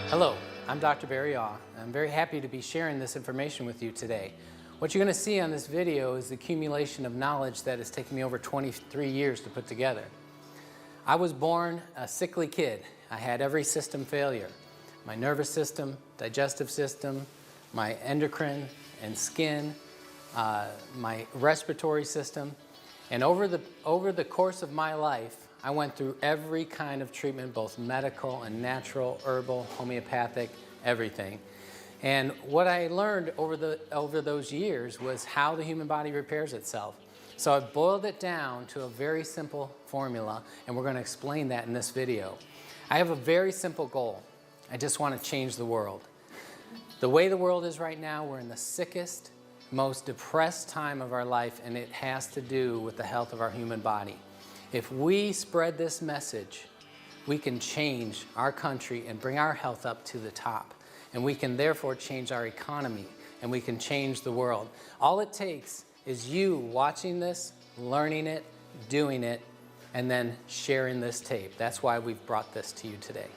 Hello, I'm Dr. Barry Aw. I'm very happy to be sharing this information with you today. What you're going to see on this video is the accumulation of knowledge that has taken me over 23 years to put together. I was born a sickly kid. I had every system failure. My nervous system, digestive system, my endocrine and skin, my respiratory system. And over the course of my life, I went through every kind of treatment, both medical and natural, herbal, homeopathic, everything. And what I learned over those years was how the human body repairs itself. So I've boiled it down to a very simple formula, and we're going to explain that in this video. I have a very simple goal. I just want to change the world. The way the world is right now, we're in the sickest, most depressed time of our life, and it has to do with the health of our human body. If we spread this message, we can change our country and bring our health up to the top. And we can therefore change our economy, and we can change the world. All it takes is you watching this, learning it, doing it, and then sharing this tape. That's why we've brought this to you today.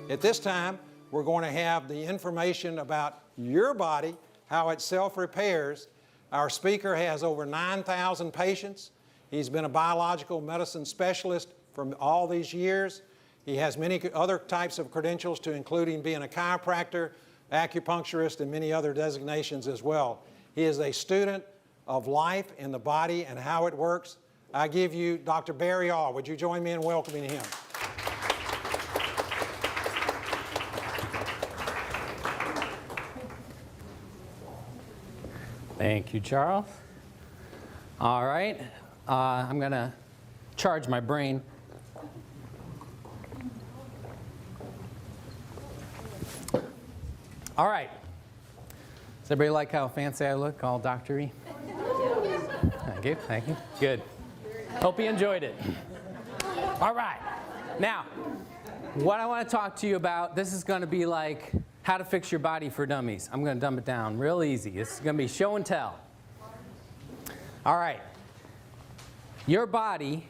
At this time, we're going to have the information about your body, how it self-repairs. Our speaker has over 9,000 patients. He's been a biological medicine specialist for all these years. He has many other types of credentials, to including being a chiropractor, acupuncturist, and many other designations as well. He is a student of life in the body and how it works. I give you Dr. Barry Aw. Would you join me in welcoming him? Thank you, Charles. All right, I'm going to charge my brain. All right. Does everybody like how fancy I look, all doctor-y? Thank you, thank you. Good. Hope you enjoyed it. All right. Now, what I want to talk to you about, this is going to be like how to fix your body for dummies. I'm going to dumb it down real easy. It's going to be show and tell. All right. Your body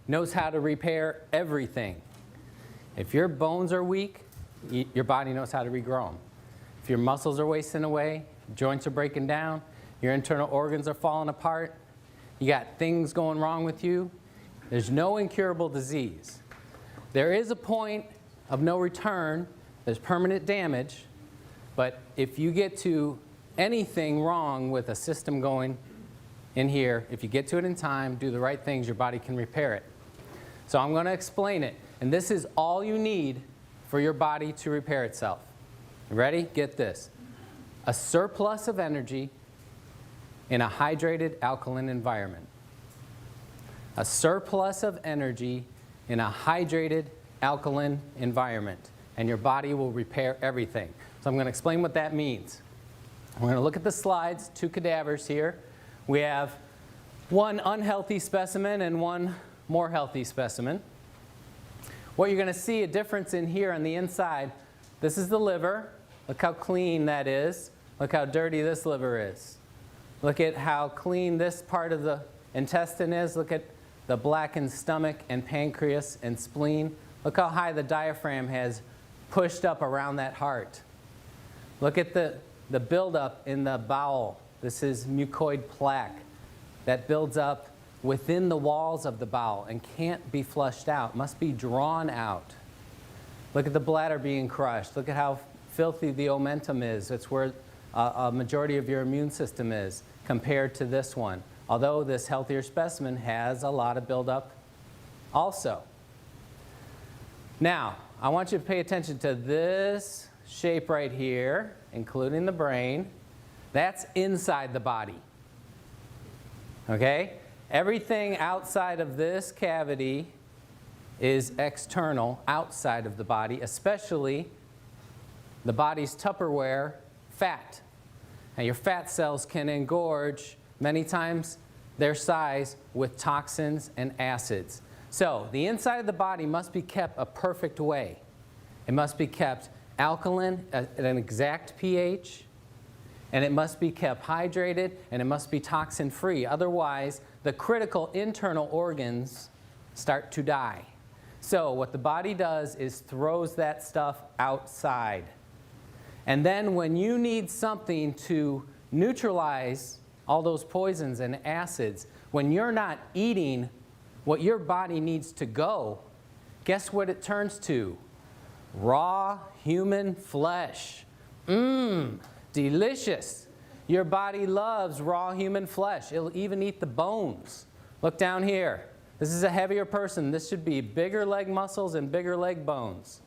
knows how to repair everything. If your bones are weak, your body knows how to regrow them. If your muscles are wasting away, joints are breaking down, your internal organs are falling apart, you got things going wrong with you, there's no incurable disease. There is a point of no return. There's permanent damage, but if you get to anything wrong with a system going in here, if you get to it in time, do the right things, your body can repair it. So I'm going to explain it, and this is all you need for your body to repair itself. Ready? Get this. A surplus of energy in a hydrated alkaline environment. A surplus of energy in a hydrated alkaline environment. And your body will repair everything. So I'm going to explain what that means. We're going to look at the slides, two cadavers here. We have one unhealthy specimen and one more healthy specimen. What you're going to see a difference in here on the inside, this is the liver. Look how clean that is. Look how dirty this liver is. Look at how clean this part of the intestine is. Look at the blackened stomach and pancreas and spleen. Look how high the diaphragm has pushed up around that heart. Look at the buildup in the bowel. This is mucoid plaque that builds up within the walls of the bowel and can't be flushed out, must be drawn out. Look at the bladder being crushed. Look at how filthy the omentum is. It's where a majority of your immune system is compared to this one. Although this healthier specimen has a lot of buildup also. Now, I want you to pay attention to this shape right here, including the brain. That's inside the body. Okay? Everything outside of this cavity is external, outside of the body, especially the body's Tupperware, fat. Now, your fat cells can engorge many times their size with toxins and acids. So the inside of the body must be kept a perfect way. It must be kept alkaline at an exact pH. and it must be kept hydrated, and it must be toxin-free. Otherwise, the critical internal organs start to die. So what the body does is throws that stuff outside. And then when you need something to neutralize all those poisons and acids, when you're not eating what your body needs to go, guess what it turns to? Raw human flesh. Mmm, delicious. Your body loves raw human flesh. It'll even eat the bones. Look down here. This is a heavier person. This should be bigger leg muscles and bigger leg bones.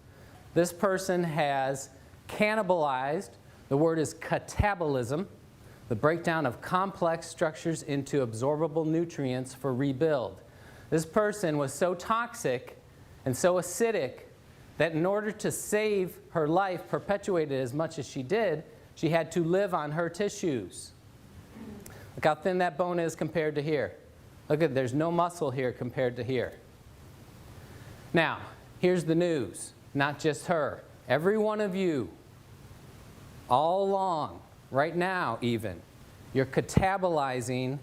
This person has cannibalized, the word is catabolism, the breakdown of complex structures into absorbable nutrients for rebuild. This person was so toxic and so acidic that in order to save her life, perpetuate it as much as she did, she had to live on her tissues. Look how thin that bone is compared to here. Look at, there's no muscle here compared to here. Now, here's the news. Not just her. Every one of you, all along, right now even, you're catabolizing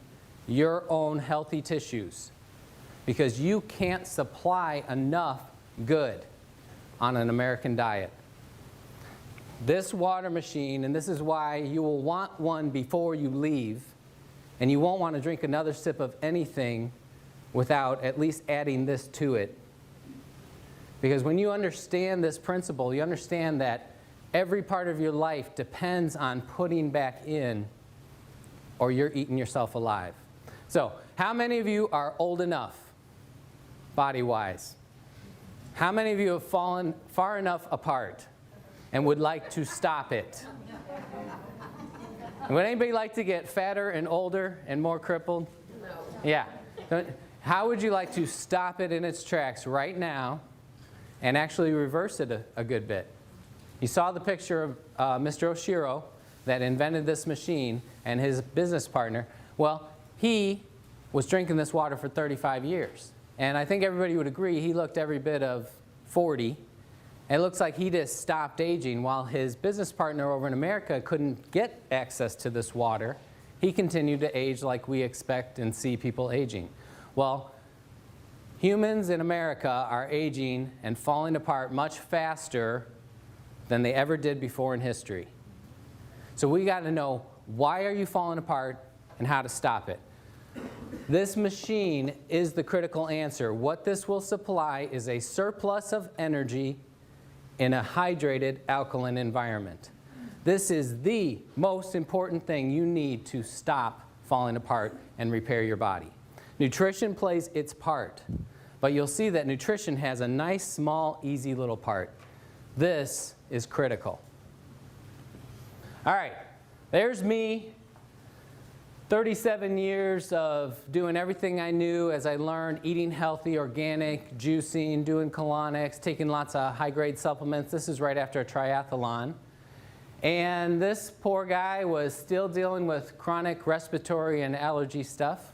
your own healthy tissues because you can't supply enough good on an American diet. This water machine, and this is why you will want one before you leave, and you won't want to drink another sip of anything without at least adding this to it. Because when you understand this principle, you understand that every part of your life depends on putting back in, or you're eating yourself alive. So, how many of you are old enough, body-wise? How many of you have fallen far enough apart and would like to stop it? Would anybody like to get fatter and older and more crippled? No. Yeah. How would you like to stop it in its tracks right now and actually reverse it a good bit? You saw the picture of Mr. Oshiro that invented this machine and his business partner. Well, he was drinking this water for 35 years. And I think everybody would agree he looked every bit of 40. And it looks like he just stopped aging while his business partner over in America couldn't get access to this water. He continued to age like we expect and see people aging. Well, humans in America are aging and falling apart much faster than they ever did before in history. So we got to know, why are you falling apart and how to stop it? This machine is the critical answer. What this will supply is a surplus of energy in a hydrated alkaline environment. This is the most important thing you need to stop falling apart and repair your body. Nutrition plays its part, but you'll see that nutrition has a nice, small, easy little part. This is critical. All right, there's me. 37 years of doing everything I knew as I learned, eating healthy, organic, juicing, doing colonics, taking lots of high-grade supplements. This is right after a triathlon. And this poor guy was still dealing with chronic respiratory and allergy stuff.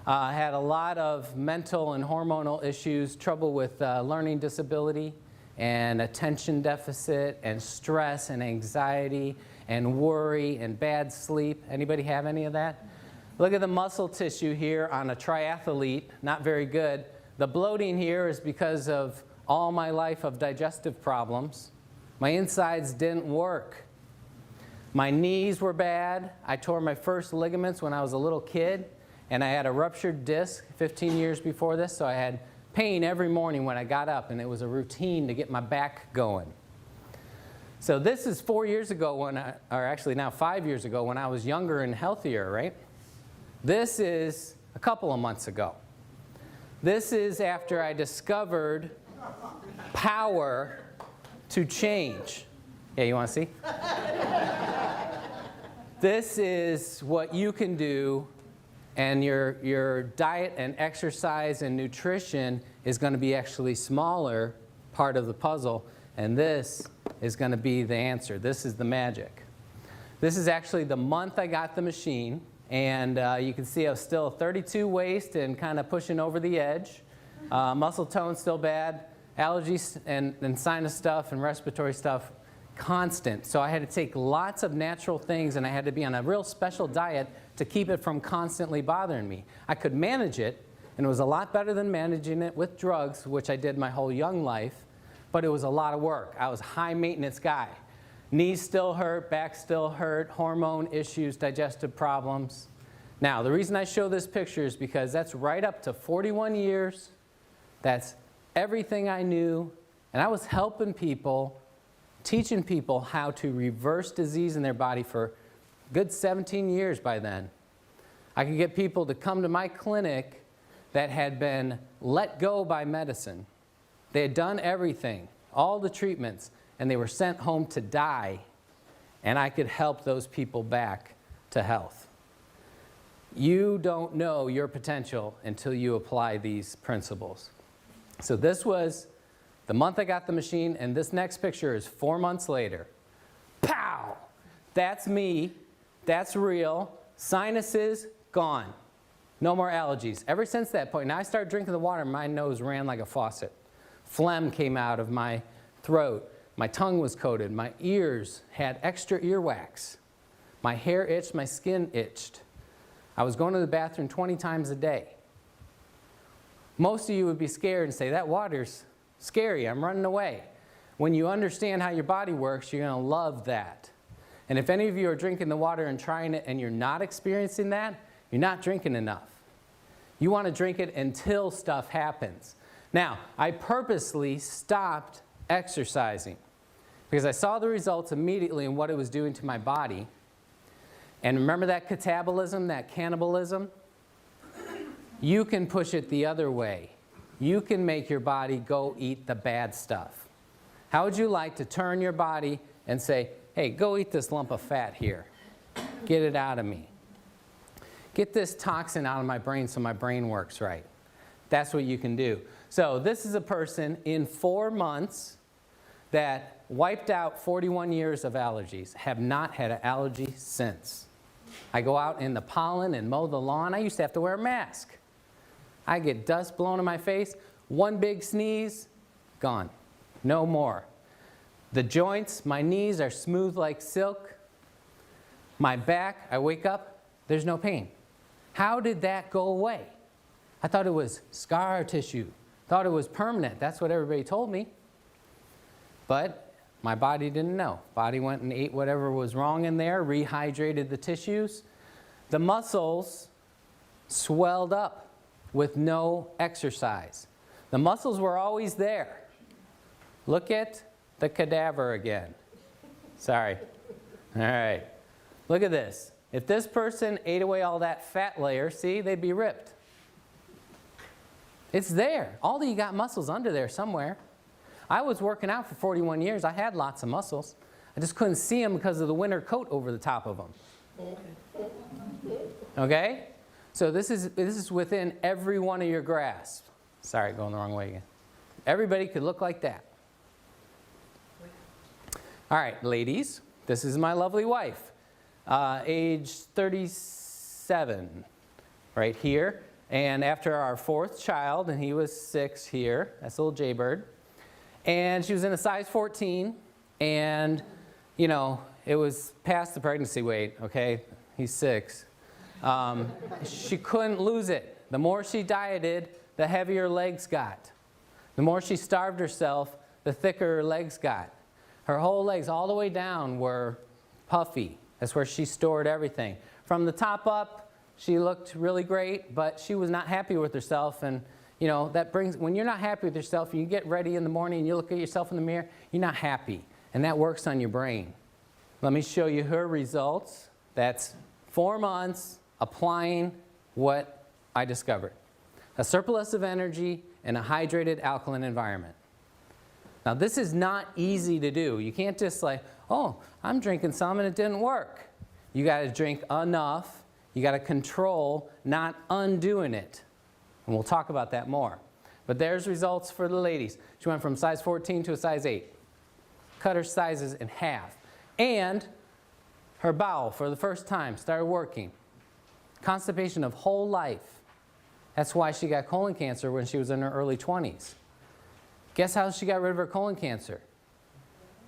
Had a lot of mental and hormonal issues, trouble with learning disability and attention deficit and stress and anxiety and worry and bad sleep. Anybody have any of that? Look at the muscle tissue here on a triathlete, not very good. The bloating here is because of all my life of digestive problems. My insides didn't work. My knees were bad. I tore my first ligaments when I was a little kid, and I had a ruptured disc 15 years before this, so I had pain every morning when I got up, and it was a routine to get my back going. So this is 4 years ago when or actually now 5 years ago when I was younger and healthier, right? This is a couple of months ago. This is after I discovered power to change. Yeah, you want to see? This is what you can do, and your diet and exercise and nutrition is going to be actually smaller part of the puzzle, and this is going to be the answer. This is the magic. This is actually the month I got the machine, and you can see I was still 32 waist and kind of pushing over the edge. Muscle tone still bad. Allergies and sinus stuff and respiratory stuff constant. So I had to take lots of natural things, and I had to be on a real special diet to keep it from constantly bothering me. I could manage it, and it was a lot better than managing it with drugs, which I did my whole young life, but it was a lot of work. I was a high maintenance guy. Knees still hurt, back still hurt, hormone issues, digestive problems. Now, the reason I show this picture is because that's right up to 41 years. That's everything I knew, and I was helping people, teaching people how to reverse disease in their body for a good 17 years by then. I could get people to come to my clinic that had been let go by medicine. They had done everything, all the treatments, and they were sent home to die, and I could help those people back to health. You don't know your potential until you apply these principles. So this was the month I got the machine, and this next picture is 4 months later. Pow! That's me. That's real. Sinuses, gone. No more allergies. Ever since that point, now I started drinking the water, my nose ran like a faucet. Phlegm came out of my throat. My tongue was coated. My ears had extra earwax. My hair itched. My skin itched. I was going to the bathroom 20 times a day. Most of you would be scared and say, that water's scary, I'm running away. When you understand how your body works, you're going to love that. And if any of you are drinking the water and trying it and you're not experiencing that, you're not drinking enough. You want to drink it until stuff happens. Now, I purposely stopped exercising because I saw the results immediately in what it was doing to my body. And remember that catabolism, that cannibalism? You can push it the other way. You can make your body go eat the bad stuff. How would you like to turn your body and say, hey, go eat this lump of fat here. Get it out of me. Get this toxin out of my brain so my brain works right. That's what you can do. So this is a person in 4 months that wiped out 41 years of allergies, have not had an allergy since. I go out in the pollen and mow the lawn. I used to have to wear a mask. I get dust blown in my face, one big sneeze, gone. No more. The joints, my knees are smooth like silk. My back, I wake up, there's no pain. How did that go away? I thought it was scar tissue. Thought it was permanent. That's what everybody told me. But my body didn't know. Body went and ate whatever was wrong in there, rehydrated the tissues. The muscles swelled up with no exercise. The muscles were always there. Look at the cadaver again. Sorry. All right. Look at this. If this person ate away all that fat layer, see, they'd be ripped. It's there. All of you got muscles under there somewhere. I was working out for 41 years. I had lots of muscles. I just couldn't see them because of the winter coat over the top of them. Okay? So this is within every one of your grasp. Sorry, going the wrong way again. Everybody could look like that. All right, ladies, this is my lovely wife, age 37, right here. And after our 4th child, and he was 6 here, that's a little jaybird. And she was in a size 14, and, you know, it was past the pregnancy weight, okay? He's 6. She couldn't lose it. The more she dieted, the heavier legs got. The more she starved herself, the thicker her legs got. Her whole legs, all the way down, were puffy. That's where she stored everything. From the top up, she looked really great, but she was not happy with herself. And, you know, that brings, when you're not happy with yourself, and you get ready in the morning and you look at yourself in the mirror, you're not happy. And that works on your brain. Let me show you her results. That's 4 months applying what I discovered. A surplus of energy in a hydrated alkaline environment. Now this is not easy to do. You can't just like, oh, I'm drinking some and it didn't work. You got to drink enough. You got to control, not undoing it. And we'll talk about that more. But there's results for the ladies. She went from size 14 to a size 8. Cut her sizes in half. And her bowel, for the first time, started working. Constipation of whole life. That's why she got colon cancer when she was in her early 20s. Guess how she got rid of her colon cancer?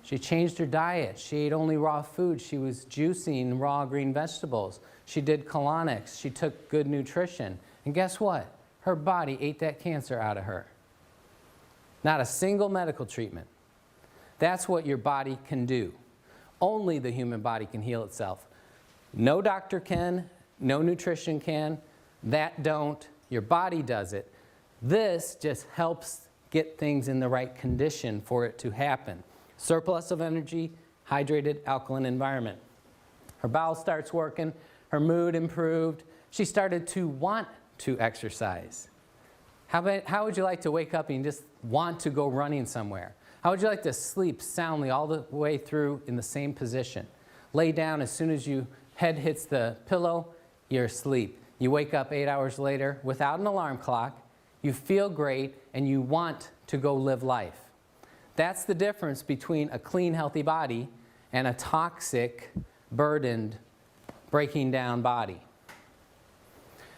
She changed her diet. She ate only raw food. She was juicing raw green vegetables. She did colonics. She took good nutrition. And guess what? Her body ate that cancer out of her. Not a single medical treatment. That's what your body can do. Only the human body can heal itself. No doctor can, no nutrition can, that don't, your body does it. This just helps get things in the right condition for it to happen. Surplus of energy, hydrated, alkaline environment. Her bowel starts working, her mood improved, she started to want to exercise. How would you like to wake up and just want to go running somewhere? How would you like to sleep soundly all the way through in the same position? Lay down as soon as your head hits the pillow, you're asleep. You wake up 8 hours later without an alarm clock, you feel great, and you want to go live life. That's the difference between a clean, healthy body and a toxic, burdened, breaking down body.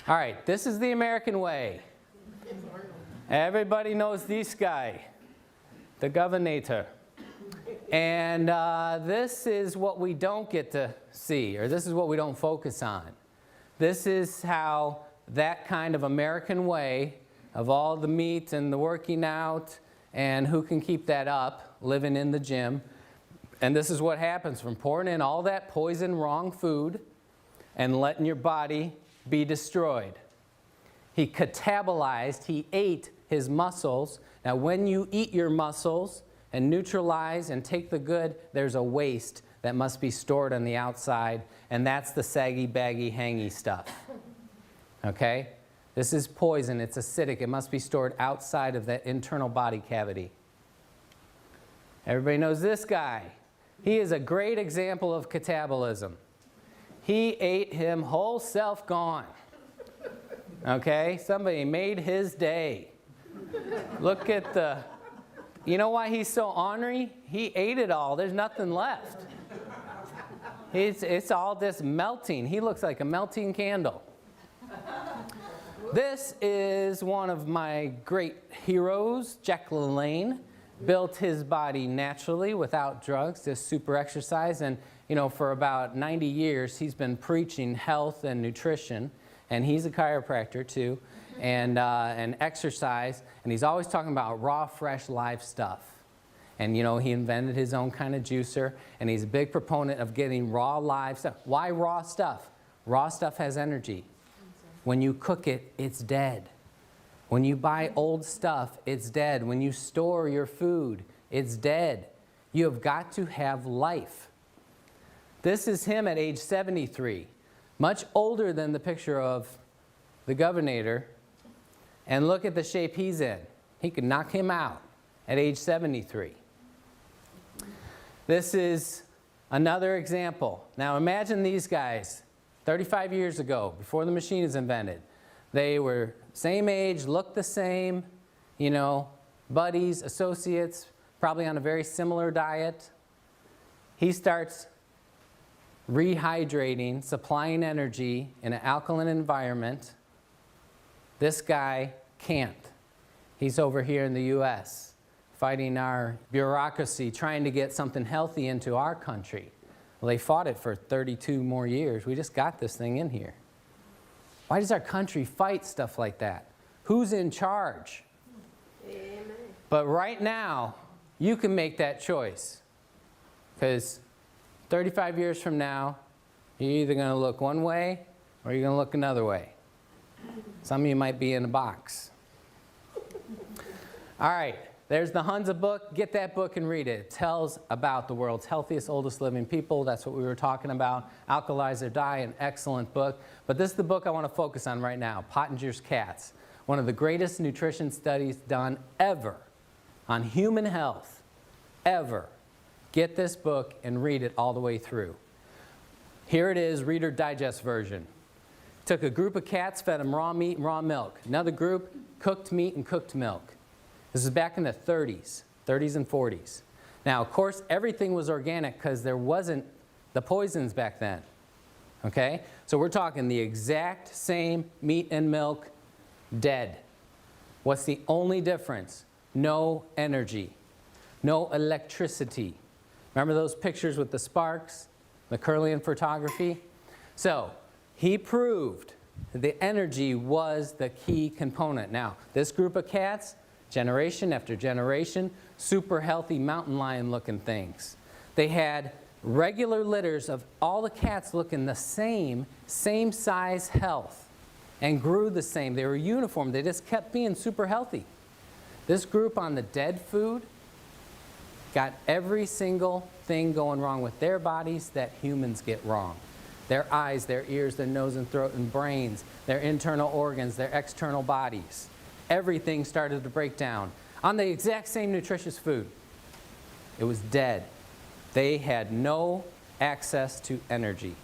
All right, this is the American way. Everybody knows this guy, the governor. And this is what we don't get to see, or this is what we don't focus on. This is how that kind of American way of all the meat and the working out and who can keep that up, living in the gym. And this is what happens from pouring in all that poison, wrong food and letting your body be destroyed. He catabolized, he ate his muscles. Now when you eat your muscles and neutralize and take the good, there's a waste that must be stored on the outside, and that's the saggy, baggy, hangy stuff. Okay? This is poison, it's acidic, it must be stored outside of the internal body cavity. Everybody knows this guy. He is a great example of catabolism. He ate him whole self gone. Okay? Somebody made his day. Look at the, you know why he's so ornery? He ate it all, there's nothing left. It's all this melting. He looks like a melting candle. This is one of my great heroes, Alkaline. Built his body naturally without drugs, just super exercise. And you know, for about 90 years, he's been preaching health and nutrition. And he's a chiropractor too, and exercise. And he's always talking about raw, fresh, live stuff. And you know, he invented his own kind of juicer, and he's a big proponent of getting raw, live stuff. Why raw stuff? Raw stuff has energy. When you cook it, it's dead. When you buy old stuff, it's dead. When you store your food, it's dead. You have got to have life. This is him at age 73, much older than the picture of the governor. And look at the shape he's in. He could knock him out at age 73. This is another example. Now imagine these guys 35 years ago, before the machine is invented. They were same age, looked the same, you know, buddies, associates, probably on a very similar diet. He starts rehydrating, supplying energy in an alkaline environment. This guy can't. He's over here in the US, fighting our bureaucracy, trying to get something healthy into our country. Well, they fought it for 32 more years. We just got this thing in here. Why does our country fight stuff like that? Who's in charge? Amen. But right now, you can make that choice. Because 35 years from now, you're either going to look one way or you're going to look another way. Some of you might be in a box. All right, there's the Hunza book. Get that book and read it. It tells about the world's healthiest, oldest living people. That's what we were talking about. Alkalize or Die, an excellent book. But this is the book I want to focus on right now, Pottinger's Cats. One of the greatest nutrition studies done ever on human health, ever. Get this book and read it all the way through. Here it is, Reader Digest version. Took a group of cats, fed them raw meat and raw milk. Another group, cooked meat and cooked milk. This is back in the 30s and 40s. Now, of course, everything was organic because there wasn't the poisons back then. Okay? So we're talking the exact same meat and milk, dead. What's the only difference? No energy, no electricity, Remember those pictures with the sparks, the Kirlian photography? So he proved the energy was the key component. Now, this group of cats, generation after generation, super healthy mountain lion looking things. They had regular litters of all the cats looking the same size health and grew the same. They were uniform. They just kept being super healthy. This group on the dead food got every single thing going wrong with their bodies that humans get wrong. Their eyes, their ears, their nose and throat and brains, their internal organs, their external bodies. Everything started to break down on the exact same nutritious food. It was dead. They had no access to energy.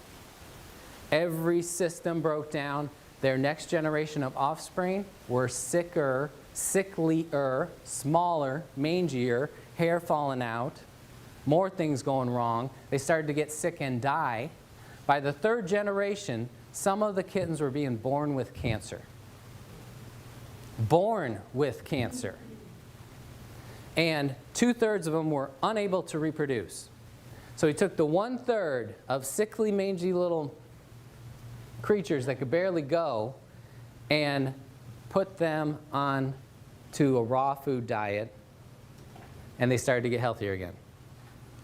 Every system broke down. Their next generation of offspring were sicker, sicklier, smaller, mangier, hair falling out, more things going wrong. They started to get sick and die. By the third generation, some of the kittens were being born with cancer. Born with cancer. And 2/3 of them were unable to reproduce. So he took the 1/3 of sickly, mangy little creatures that could barely go and put them on to a raw food diet, and they started to get healthier again.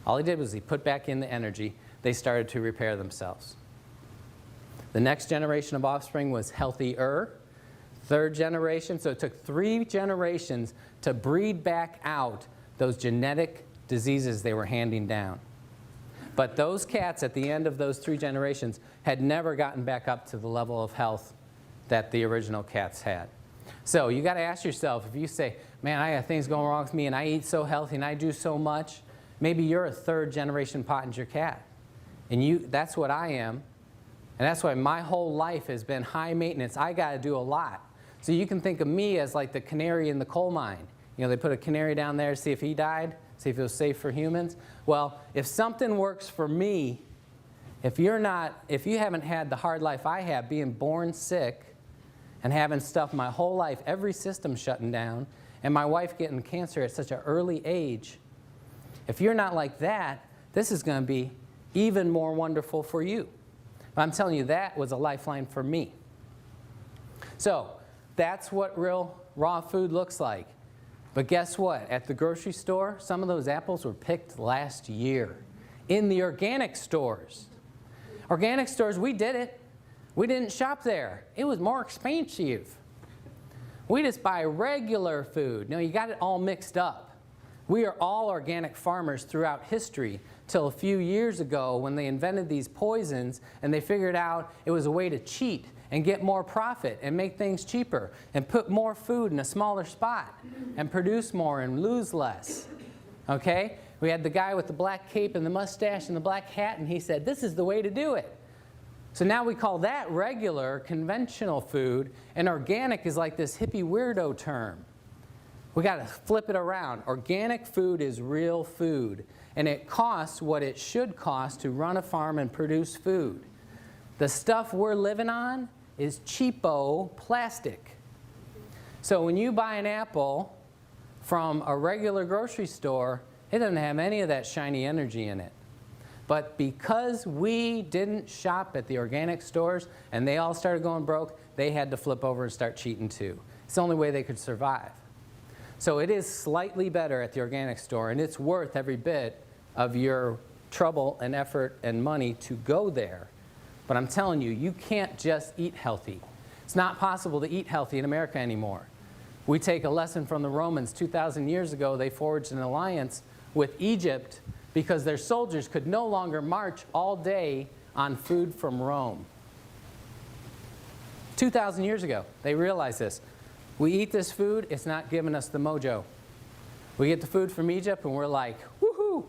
All he did was he put back in the energy. They started to repair themselves. The next generation of offspring was healthier. Third generation, so it took 3 generations to breed back out those genetic diseases they were handing down. But those cats at the end of those 3 generations had never gotten back up to the level of health that the original cats had. So you got to ask yourself, if you say, man, I got things going wrong with me and I eat so healthy and I do so much, maybe you're a 3rd generation Pottinger cat. And that's what I am. And that's why my whole life has been high maintenance. I got to do a lot. So you can think of me as like the canary in the coal mine. You know, they put a canary down there to see if he died, see if it was safe for humans. Well, if something works for me, if you haven't had the hard life I have, being born sick and having stuff my whole life, every system shutting down, and my wife getting cancer at such an early age, if you're not like that, this is going to be even more wonderful for you. But I'm telling you, that was a lifeline for me. So that's what real raw food looks like. But guess what? At the grocery store, some of those apples were picked last year. In the organic stores. Organic stores, we did it. We didn't shop there. It was more expensive. We just buy regular food. No, you got it all mixed up. We are all organic farmers throughout history till a few years ago when they invented these poisons and they figured out it was a way to cheat and get more profit and make things cheaper and put more food in a smaller spot and produce more and lose less. Okay? We had the guy with the black cape and the mustache and the black hat, and he said, this is the way to do it. So now we call that regular, conventional food, and organic is like this hippie weirdo term. We got to flip it around. Organic food is real food, and it costs what it should cost to run a farm and produce food. The stuff we're living on is cheapo plastic. So when you buy an apple from a regular grocery store, it doesn't have any of that shiny energy in it. But because we didn't shop at the organic stores and they all started going broke, they had to flip over and start cheating too. It's the only way they could survive. So it is slightly better at the organic store, and it's worth every bit of your trouble and effort and money to go there. But I'm telling you, you can't just eat healthy. It's not possible to eat healthy in America anymore. We take a lesson from the Romans 2,000 years ago. They forged an alliance with Egypt because their soldiers could no longer march all day on food from Rome. 2,000 years ago, they realized this. We eat this food, it's not giving us the mojo. We get the food from Egypt and we're like, woohoo,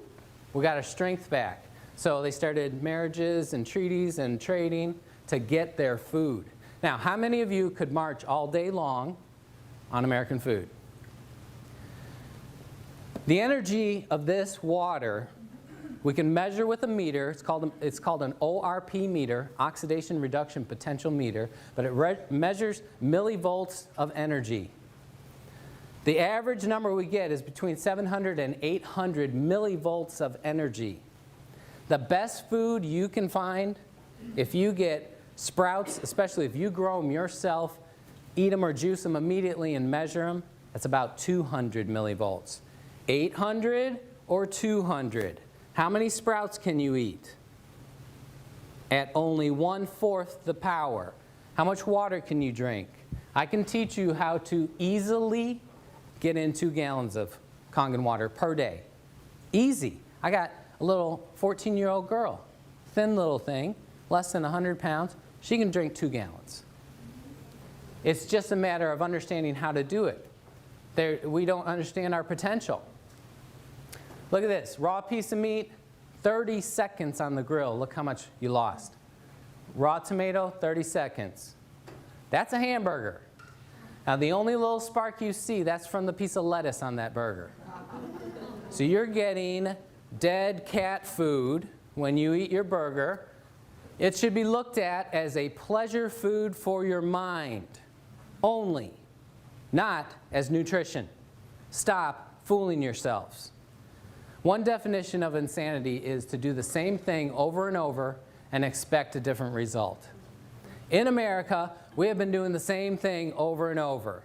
we got our strength back. So they started marriages and treaties and trading to get their food. Now, how many of you could march all day long on American food? The energy of this water, we can measure with a meter. It's called an ORP meter, oxidation reduction potential meter, but it measures millivolts of energy. The average number we get is between 700 and 800 millivolts of energy. The best food you can find, if you get sprouts, especially if you grow them yourself, eat them or juice them immediately and measure them, that's about 200 millivolts. 800 or 200? How many sprouts can you eat? At only 1/4 the power. How much water can you drink? I can teach you how to easily get in 2 gallons of Kangen water per day. Easy. I got a little 14-year-old girl, thin little thing, less than 100 pounds. She can drink 2 gallons. It's just a matter of understanding how to do it. We don't understand our potential. Look at this. Raw piece of meat, 30 seconds on the grill. Look how much you lost. Raw tomato, 30 seconds. That's a hamburger. Now, the only little spark you see, that's from the piece of lettuce on that burger. So you're getting dead cat food when you eat your burger. It should be looked at as a pleasure food for your mind only, not as nutrition. Stop fooling yourselves. One definition of insanity is to do the same thing over and over and expect a different result. In America, we have been doing the same thing over and over.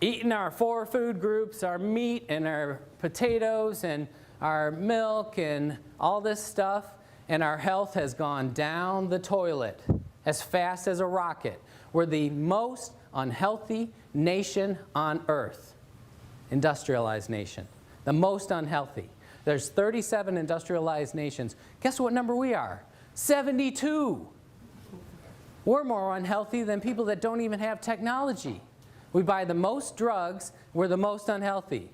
Eating our 4 food groups, our meat and our potatoes and our milk and all this stuff, and our health has gone down the toilet as fast as a rocket. We're the most unhealthy nation on earth. Industrialized nation. The most unhealthy. There's 37 industrialized nations. Guess what number we are? 72. We're more unhealthy than people that don't even have technology. We buy the most drugs. We're the most unhealthy.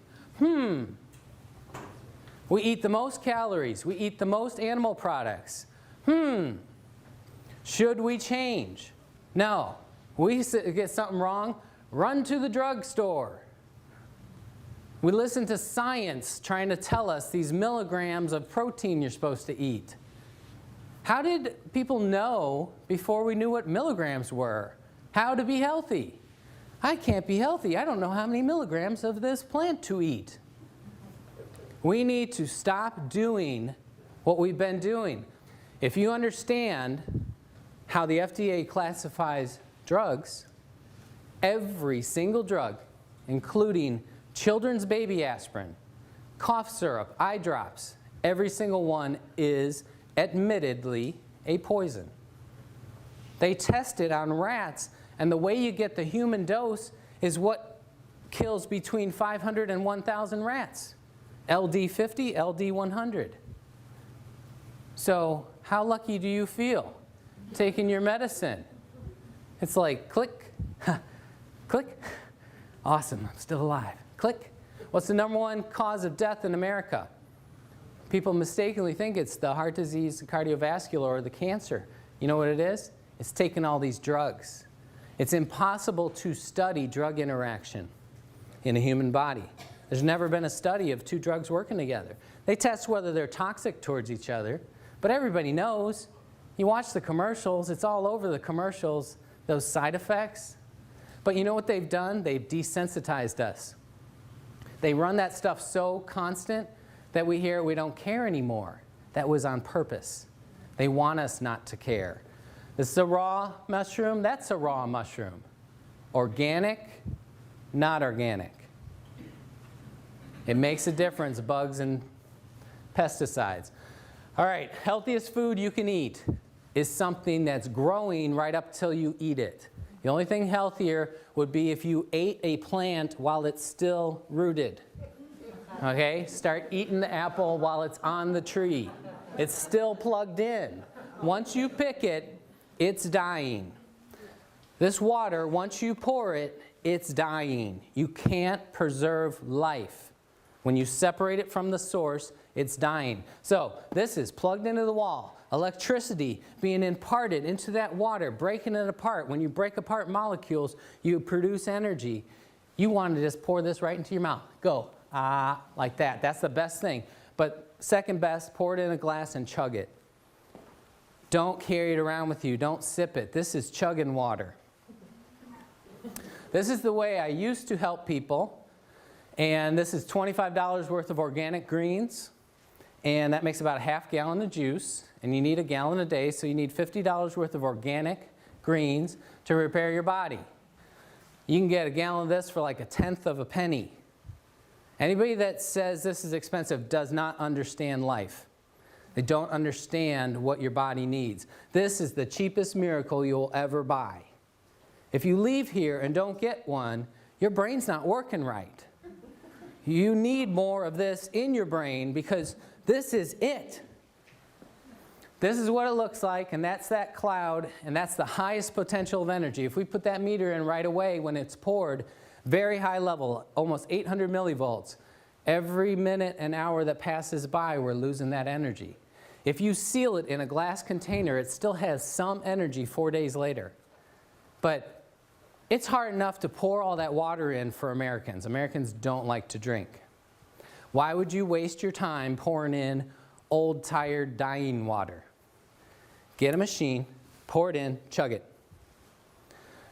We eat the most calories. We eat the most animal products. Should we change? No. We get something wrong, run to the drugstore. We listen to science trying to tell us these milligrams of protein you're supposed to eat. How did people know before we knew what milligrams were? How to be healthy? I can't be healthy. I don't know how many milligrams of this plant to eat. We need to stop doing what we've been doing. If you understand how the FDA classifies drugs, every single drug, including children's baby aspirin, cough syrup, eye drops, every single one is admittedly a poison. They test it on rats, and the way you get the human dose is what kills between 500 and 1,000 rats. LD50, LD100. So how lucky do you feel taking your medicine? It's like click, click, awesome, I'm still alive. Click. What's the #1 cause of death in America? People mistakenly think it's the heart disease, the cardiovascular, or the cancer. You know what it is? It's taking all these drugs. It's impossible to study drug interaction in a human body. There's never been a study of 2 drugs working together. They test whether they're toxic towards each other, but everybody knows. You watch the commercials, it's all over the commercials, those side effects. But you know what they've done? They've desensitized us. They run that stuff so constant that we hear we don't care anymore. That was on purpose. They want us not to care. This is a raw mushroom, that's a raw mushroom. Organic, not organic. It makes a difference, bugs and pesticides. All right, healthiest food you can eat is something that's growing right up till you eat it. The only thing healthier would be if you ate a plant while it's still rooted. Okay, start eating the apple while it's on the tree. It's still plugged in. Once you pick it, it's dying. This water, once you pour it, it's dying. You can't preserve life. When you separate it from the source, it's dying. So this is plugged into the wall. Electricity being imparted into that water, breaking it apart. When you break apart molecules, you produce energy. You want to just pour this right into your mouth. Go, like that. That's the best thing. But second best, pour it in a glass and chug it. Don't carry it around with you. Don't sip it. This is chugging water. This is the way I used to help people. And this is $25 worth of organic greens. And that makes about a half gallon of juice. And you need a gallon a day, so you need $50 worth of organic greens to repair your body. You can get a gallon of this for like a tenth of a penny. Anybody that says this is expensive does not understand life. They don't understand what your body needs. This is the cheapest miracle you'll ever buy. If you leave here and don't get one, your brain's not working right. You need more of this in your brain because this is it. This is what it looks like, and that's that cloud, and that's the highest potential of energy. If we put that meter in right away when it's poured, very high level, almost 800 millivolts. Every minute and hour that passes by, we're losing that energy. If you seal it in a glass container, it still has some energy 4 days later. But it's hard enough to pour all that water in for Americans. Americans don't like to drink. Why would you waste your time pouring in old, tired, dying water? Get a machine, pour it in, chug it.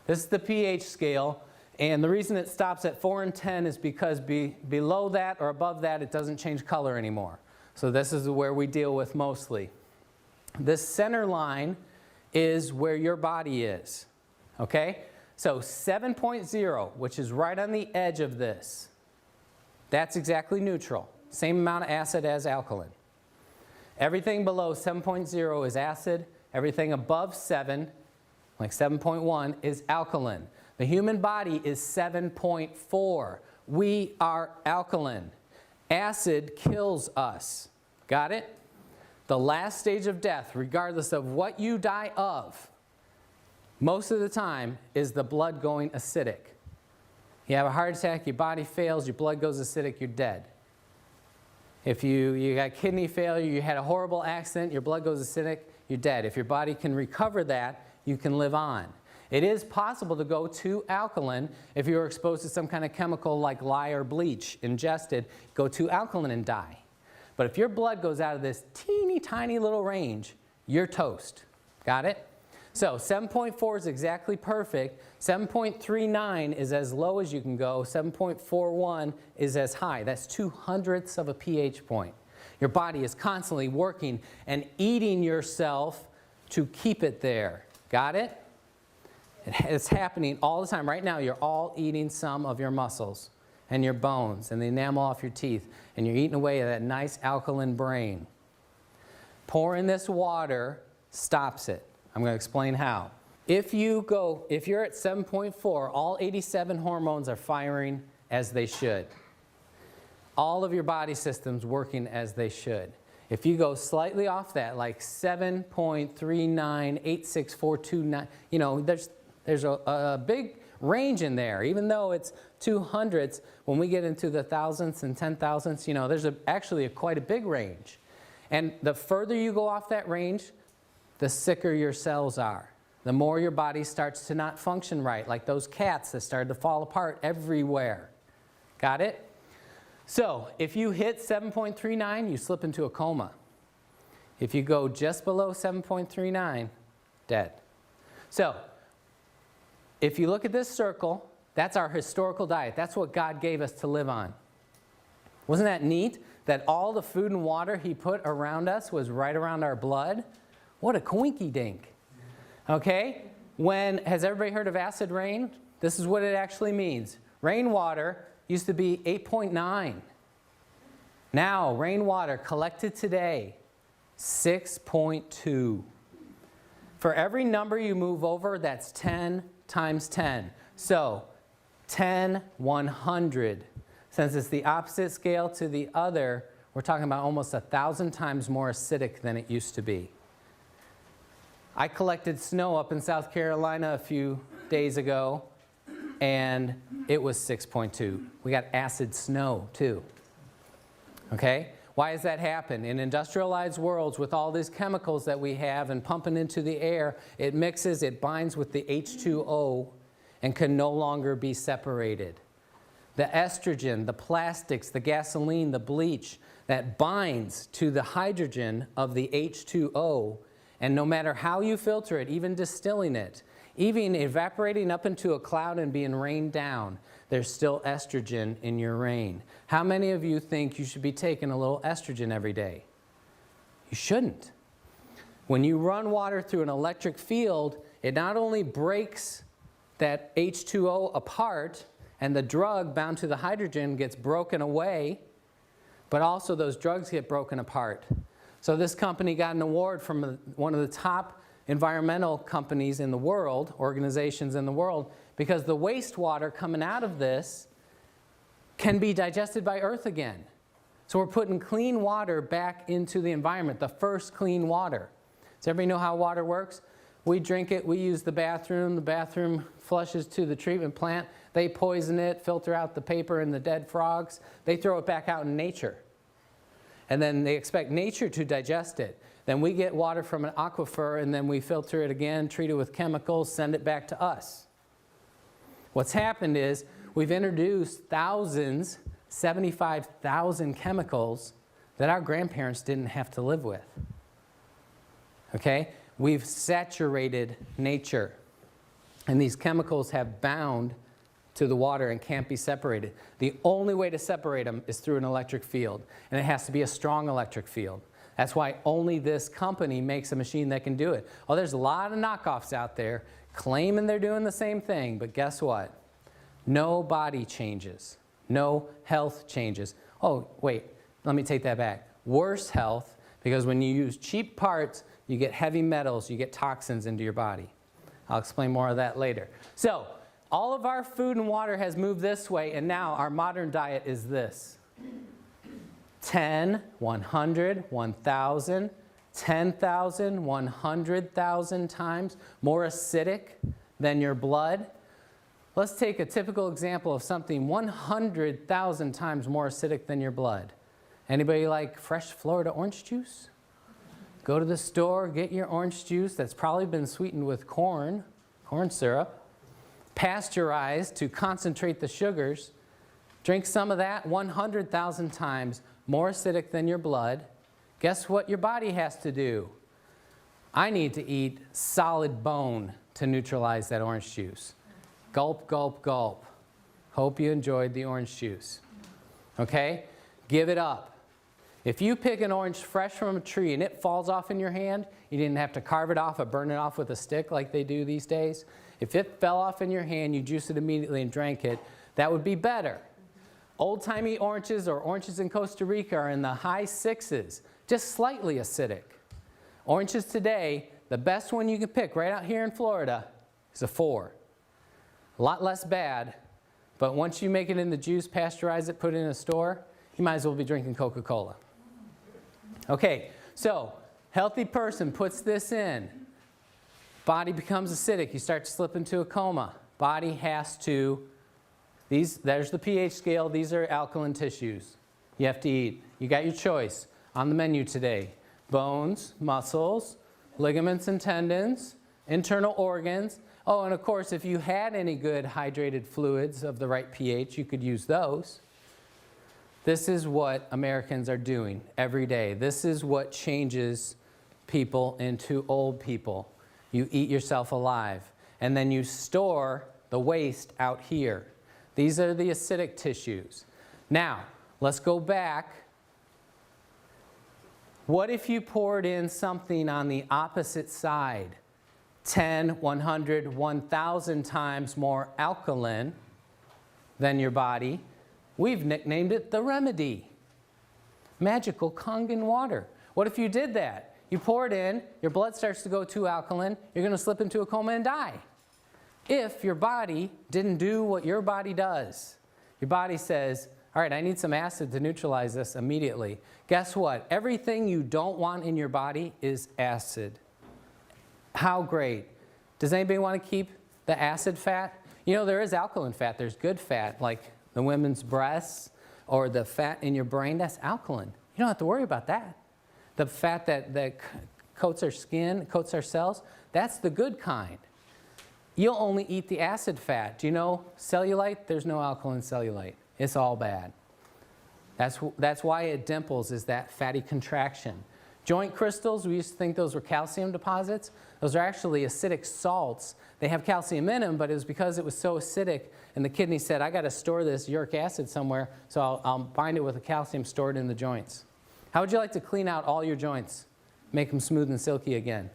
This is the pH scale, and the reason it stops at 4 and 10 is because below that or above that, it doesn't change color anymore. So this is where we deal with mostly. This center line is where your body is, okay? So 7.0, which is right on the edge of this, that's exactly neutral. Same amount of acid as alkaline. Everything below 7.0 is acid. Everything above 7, like 7.1, is alkaline. The human body is 7.4. We are alkaline. Acid kills us. Got it? The last stage of death, regardless of what you die of, most of the time is the blood going acidic. You have a heart attack, your body fails, your blood goes acidic, you're dead. If you got kidney failure, you had a horrible accident, your blood goes acidic, you're dead. If your body can recover that, you can live on. It is possible to go to alkaline if you're exposed to some kind of chemical like lye or bleach ingested, go to alkaline and die. But if your blood goes out of this teeny tiny little range, you're toast. Got it? So 7.4 is exactly perfect. 7.39 is as low as you can go. 7.41 is as high. That's 2/100ths of a pH point. Your body is constantly working and eating yourself to keep it there. Got it? It's happening all the time. Right now, you're all eating some of your muscles and your bones and the enamel off your teeth, and you're eating away at that nice alkaline brain. Pouring this water stops it. I'm going to explain how. If you're at 7.4, all 87 hormones are firing as they should. All of your body systems working as they should. If you go slightly off that, like 7.39, 86429, you know, there's a big range in there. Even though it's 2/100ths, when we get into the thousandths and 10,000ths, you know, there's actually quite a big range. And the further you go off that range, the sicker your cells are. The more your body starts to not function right, like those cats that started to fall apart everywhere. Got it? So if you hit 7.39, you slip into a coma. If you go just below 7.39, dead. So if you look at this circle, that's our historical diet. That's what God gave us to live on. Wasn't that neat? That all the food and water He put around us was right around our blood? What a coinky dink. Okay? Has everybody heard of acid rain? This is what it actually means. Rainwater used to be 8.9. Now, rainwater collected today, 6.2. For every number you move over, that's 10 times 10. So 10, 100. Since it's the opposite scale to the other, we're talking about almost 1,000 times more acidic than it used to be. I collected snow up in South Carolina a few days ago, and it was 6.2. We got acid snow, too. Okay? Why does that happen? In industrialized worlds, with all these chemicals that we have and pumping into the air, it mixes, it binds with the H2O, and can no longer be separated. The estrogen, the plastics, the gasoline, the bleach, that binds to the hydrogen of the H2O And no matter how you filter it, even distilling it, even evaporating up into a cloud and being rained down, there's still estrogen in your rain. How many of you think you should be taking a little estrogen every day? You shouldn't. When you run water through an electric field, it not only breaks that H2O apart and the drug bound to the hydrogen gets broken away, but also those drugs get broken apart. So this company got an award from one of the top environmental companies in the world, organizations in the world, because the wastewater coming out of this can be digested by Earth again. So we're putting clean water back into the environment, the first clean water. Does everybody know how water works? We drink it, we use the bathroom flushes to the treatment plant, they poison it, filter out the paper and the dead frogs, they throw it back out in nature. And then they expect nature to digest it. Then we get water from an aquifer and then we filter it again, treat it with chemicals, send it back to us. What's happened is we've introduced thousands, 75,000 chemicals that our grandparents didn't have to live with. Okay? We've saturated nature. And these chemicals have bound to the water and can't be separated. The only way to separate them is through an electric field. And it has to be a strong electric field. That's why only this company makes a machine that can do it. Oh, there's a lot of knockoffs out there claiming they're doing the same thing, but guess what? No body changes. No health changes. Oh, wait, let me take that back. Worse health, because when you use cheap parts, you get heavy metals, you get toxins into your body. I'll explain more of that later. So, all of our food and water has moved this way, and now our modern diet is this. 10, 100, 1,000, 10,000, 100,000 times more acidic than your blood. Let's take a typical example of something 100,000 times more acidic than your blood. Anybody like fresh Florida orange juice? Go to the store, get your orange juice that's probably been sweetened with corn syrup, pasteurized to concentrate the sugars. Drink some of that, 100,000 times more acidic than your blood. Guess what your body has to do? I need to eat solid bone to neutralize that orange juice. Gulp, gulp, gulp. Hope you enjoyed the orange juice. Okay? Give it up. If you pick an orange fresh from a tree and it falls off in your hand, you didn't have to carve it off or burn it off with a stick like they do these days. If it fell off in your hand, you juice it immediately and drank it, that would be better. Old-timey oranges or oranges in Costa Rica are in the high 6s, just slightly acidic. Oranges today, the best one you can pick right out here in Florida is a 4. A lot less bad, but once you make it in the juice, pasteurize it, put it in a store, you might as well be drinking Coca-Cola. Okay, so healthy person puts this in. Body becomes acidic. You start to slip into a coma. Body has to, there's the pH scale. These are alkaline tissues you have to eat. You got your choice on the menu today. Bones, muscles, ligaments and tendons, internal organs. Oh, and of course, if you had any good hydrated fluids of the right pH, you could use those. This is what Americans are doing every day. This is what changes people into old people. You eat yourself alive, and then you store the waste out here. These are the acidic tissues. Now, let's go back. What if you poured in something on the opposite side? 10, 100, 1,000 times more alkaline than your body. We've nicknamed it the remedy. Magical Kangen water. What if you did that? You pour it in, your blood starts to go too alkaline, you're going to slip into a coma and die. If your body didn't do what your body does. Your body says, all right, I need some acid to neutralize this immediately. Guess what? Everything you don't want in your body is acid. How great. Does anybody want to keep the acid fat? You know, there is alkaline fat. There's good fat, like the women's breasts or the fat in your brain. That's alkaline. You don't have to worry about that. The fat that coats our skin, coats our cells, that's the good kind. You'll only eat the acid fat. Do you know cellulite? There's no alkaline cellulite. It's all bad. That's why it dimples, is that fatty contraction. Joint crystals, we used to think those were calcium deposits. Those are actually acidic salts. They have calcium in them, but it was because it was so acidic, and the kidney said, I got to store this uric acid somewhere, so I'll bind it with the calcium stored in the joints. How would you like to clean out all your joints? Make them smooth and silky again.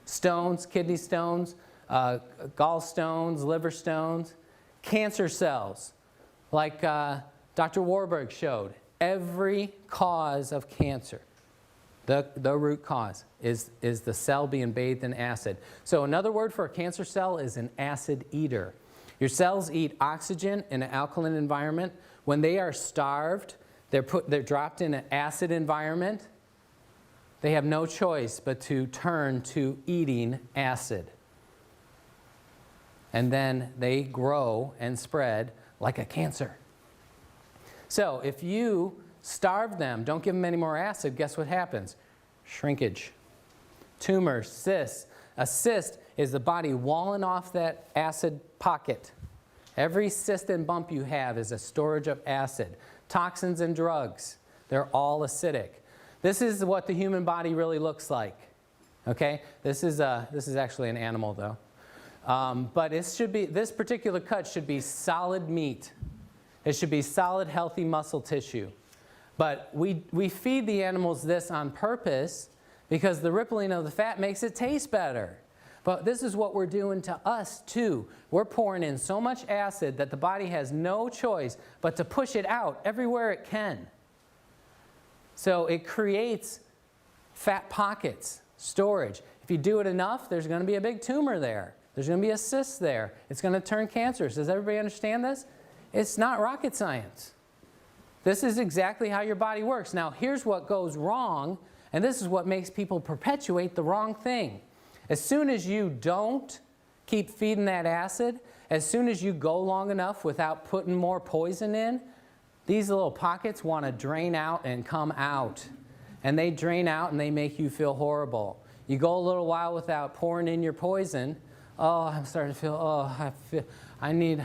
Stones, kidney stones, gallstones, liver stones, cancer cells, like Dr. Warburg showed. Every cause of cancer, the root cause, is the cell being bathed in acid. So another word for a cancer cell is an acid eater. Your cells eat oxygen in an alkaline environment. When they are starved, they're dropped in an acid environment. They have no choice but to turn to eating acid. And then they grow and spread like a cancer. So if you starve them, don't give them any more acid, guess what happens? Shrinkage. Tumors, cysts. A cyst is the body walling off that acid pocket. Every cyst and bump you have is a storage of acid. Toxins and drugs, they're all acidic. This is what the human body really looks like. Okay? This is actually an animal, though. But this particular cut should be solid meat. It should be solid, healthy muscle tissue. But we feed the animals this on purpose because the rippling of the fat makes it taste better. But this is what we're doing to us, too. We're pouring in so much acid that the body has no choice but to push it out everywhere it can. So it creates fat pockets, storage. If you do it enough, there's going to be a big tumor there. There's going to be a cyst there. It's going to turn cancerous. Does everybody understand this? It's not rocket science. This is exactly how your body works. Now, here's what goes wrong, and this is what makes people perpetuate the wrong thing. As soon as you don't keep feeding that acid, as soon as you go long enough without putting more poison in, these little pockets want to drain out and come out. And they drain out and they make you feel horrible. You go a little while without pouring in your poison. Oh, I'm starting to feel, I need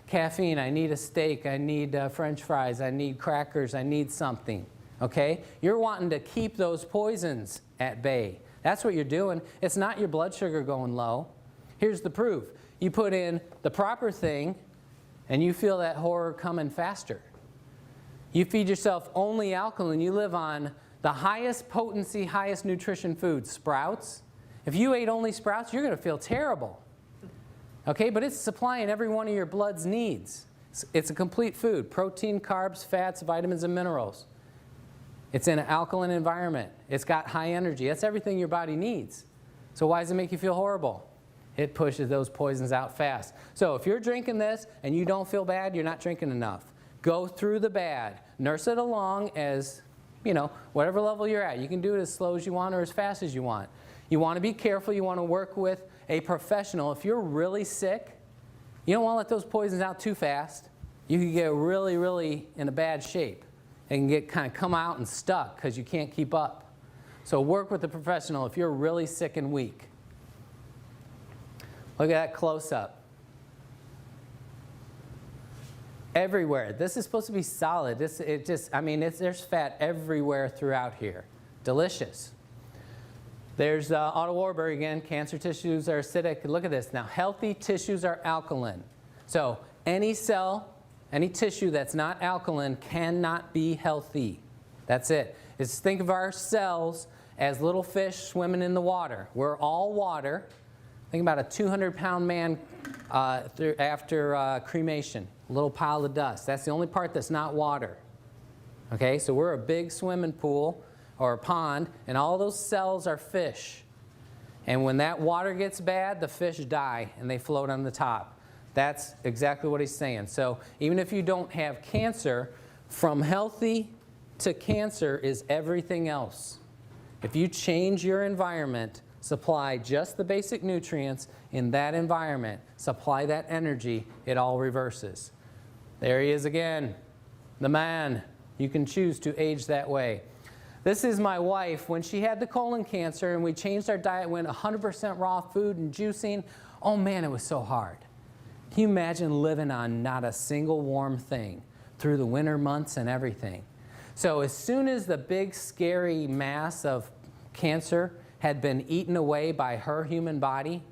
caffeine, I need a steak, I need French fries, I need crackers, I need something. Okay? You're wanting to keep those poisons at bay. That's what you're doing. It's not your blood sugar going low. Here's the proof. You put in the proper thing, and you feel that horror coming faster. You feed yourself only alkaline. You live on the highest potency, highest nutrition food, sprouts. If you ate only sprouts, you're going to feel terrible. Okay, but it's supplying every one of your blood's needs. It's a complete food. Protein, carbs, fats, vitamins, and minerals. It's in an alkaline environment. It's got high energy. That's everything your body needs. So why does it make you feel horrible? It pushes those poisons out fast. So if you're drinking this and you don't feel bad, you're not drinking enough. Go through the bad. Nurse it along as, whatever level you're at. You can do it as slow as you want or as fast as you want. You want to be careful. You want to work with a professional. If you're really sick, you don't want to let those poisons out too fast. You can get really, really in a bad shape. And get kind of come out and stuck because you can't keep up. So work with a professional if you're really sick and weak. Look at that close-up. Everywhere. This is supposed to be solid. There's fat everywhere throughout here. Delicious. There's Otto Warburg again. Cancer tissues are acidic. Look at this. Now, healthy tissues are alkaline. So any cell, any tissue that's not alkaline cannot be healthy. That's it. Just think of our cells as little fish swimming in the water. We're all water. Think about a 200-pound man after cremation, a little pile of dust. That's the only part that's not water. Okay, so we're a big swimming pool or a pond, and all those cells are fish. And when that water gets bad, the fish die, and they float on the top. That's exactly what he's saying. So even if you don't have cancer, from healthy to cancer is everything else. If you change your environment, supply just the basic nutrients in that environment, supply that energy, it all reverses. There he is again, the man. You can choose to age that way. This is my wife. When she had the colon cancer and we changed our diet, went 100% raw food and juicing, oh man, it was so hard. Can you imagine living on not a single warm thing through the winter months and everything? So as soon as the big scary mass of cancer had been eaten away by her human body,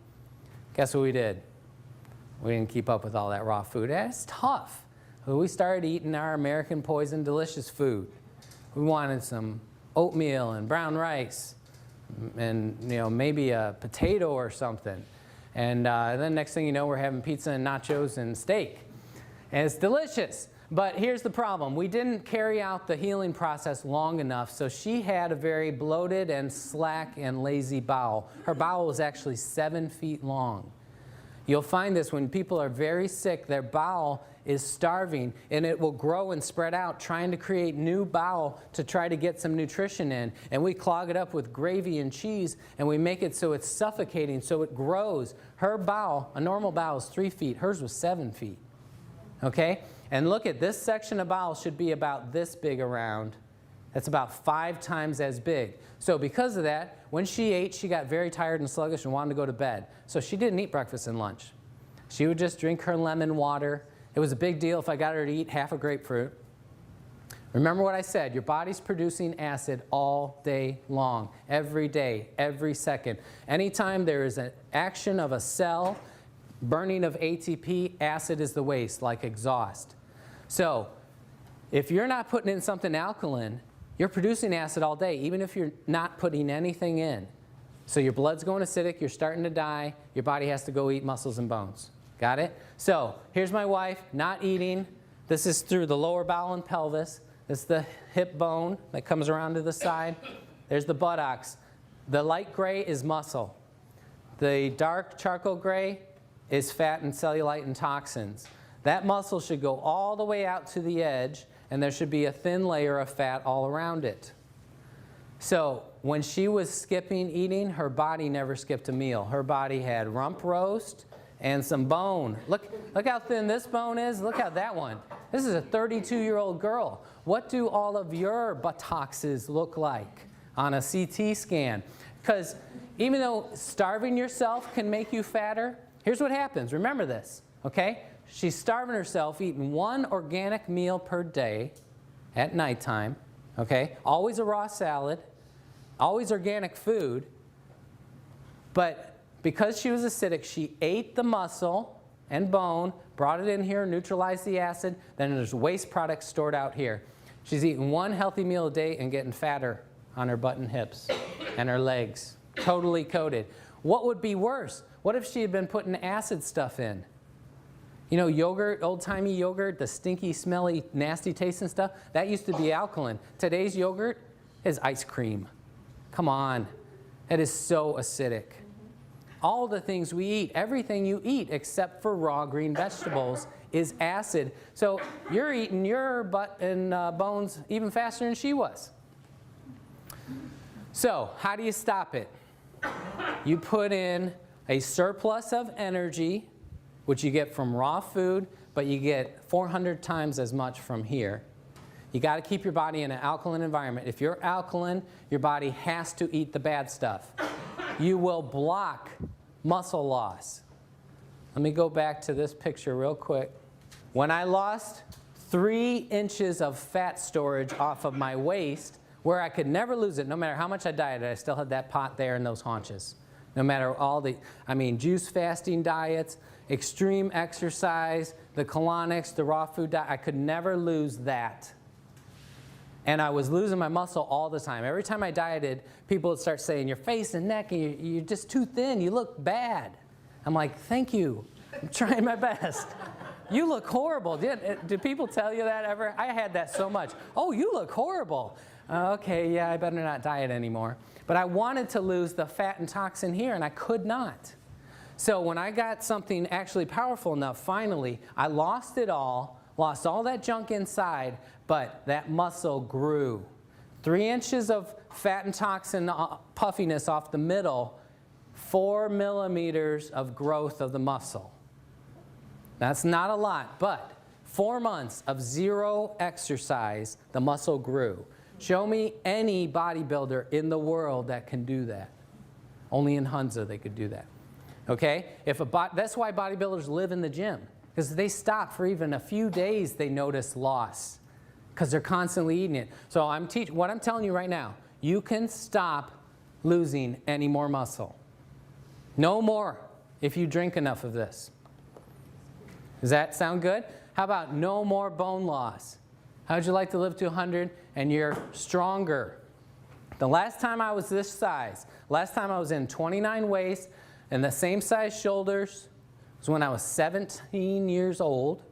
guess what we did? We didn't keep up with all that raw food. That's tough. So we started eating our American Poison Delicious food. We wanted some oatmeal and brown rice and maybe a potato or something. And then next thing you know, we're having pizza and nachos and steak. And it's delicious. But here's the problem. We didn't carry out the healing process long enough, so she had a very bloated and slack and lazy bowel. Her bowel was actually 7 feet long. You'll find this when people are very sick, their bowel is starving, and it will grow and spread out, trying to create new bowel to try to get some nutrition in. And we clog it up with gravy and cheese, and we make it so it's suffocating, so it grows. Her bowel, a normal bowel, is 3 feet. Hers was 7 feet. Okay? And look at this section of bowel should be about this big around. That's about 5 times as big. So because of that, when she ate, she got very tired and sluggish and wanted to go to bed. So she didn't eat breakfast and lunch. She would just drink her lemon water. It was a big deal if I got her to eat half a grapefruit. Remember what I said, your body's producing acid all day long, every day, every second. Anytime there is an action of a cell, burning of ATP, acid is the waste, like exhaust. So if you're not putting in something alkaline, you're producing acid all day, even if you're not putting anything in. So your blood's going acidic, you're starting to die, your body has to go eat muscles and bones. Got it? So here's my wife, not eating. This is through the lower bowel and pelvis. This is the hip bone that comes around to the side. There's the buttocks. The light gray is muscle. The dark charcoal gray is fat and cellulite and toxins. That muscle should go all the way out to the edge, and there should be a thin layer of fat all around it. So when she was skipping eating, her body never skipped a meal. Her body had rump roast and some bone. Look how thin this bone is. Look how that one. This is a 32-year-old girl. What do all of your buttocks look like on a CT scan? Because even though starving yourself can make you fatter, here's what happens. Remember this, okay? She's starving herself, eating 1 organic meal per day at nighttime, okay? Always a raw salad, always organic food. But because she was acidic, she ate the muscle and bone, brought it in here, neutralized the acid, then there's waste products stored out here. She's eating 1 healthy meal a day and getting fatter on her butt and hips and her legs, totally coated. What would be worse? What if she had been putting acid stuff in? You know, yogurt, old-timey yogurt, the stinky, smelly, nasty tasting stuff, that used to be alkaline. Today's yogurt is ice cream. Come on. It is so acidic. All the things we eat, everything you eat except for raw green vegetables is acid. So you're eating your butt and bones even faster than she was. So how do you stop it? You put in a surplus of energy, which you get from raw food, but you get 400 times as much from here. You got to keep your body in an alkaline environment. If you're alkaline, your body has to eat the bad stuff. You will block muscle loss. Let me go back to this picture real quick. When I lost 3 inches of fat storage off of my waist, where I could never lose it, no matter how much I dieted, I still had that pot there and those haunches. No matter all the, juice fasting diets, extreme exercise, the colonics, the raw food diet, I could never lose that. And I was losing my muscle all the time. Every time I dieted, people would start saying, your face and neck, you're just too thin, you look bad. I'm like, thank you, I'm trying my best. You look horrible. Did people tell you that ever? I had that so much. Oh, you look horrible. Okay, yeah, I better not diet anymore. But I wanted to lose the fat and toxin here, and I could not. So when I got something actually powerful enough, finally, I lost it all, lost all that junk inside, but that muscle grew. 3 inches of fat and toxin puffiness off the middle, 4 millimeters of growth of the muscle. That's not a lot, but 4 months of 0 exercise, the muscle grew. Show me any bodybuilder in the world that can do that. Only in Hunza they could do that. Okay? That's why bodybuilders live in the gym, because they stop for even a few days, they notice loss. because they're constantly eating it. So what I'm telling you right now, you can stop losing any more muscle. No more if you drink enough of this. Does that sound good? How about no more bone loss? How would you like to live to 100 and you're stronger? The last time I was this size, last time I was in 29 waist and the same size shoulders was when I was 17 years old,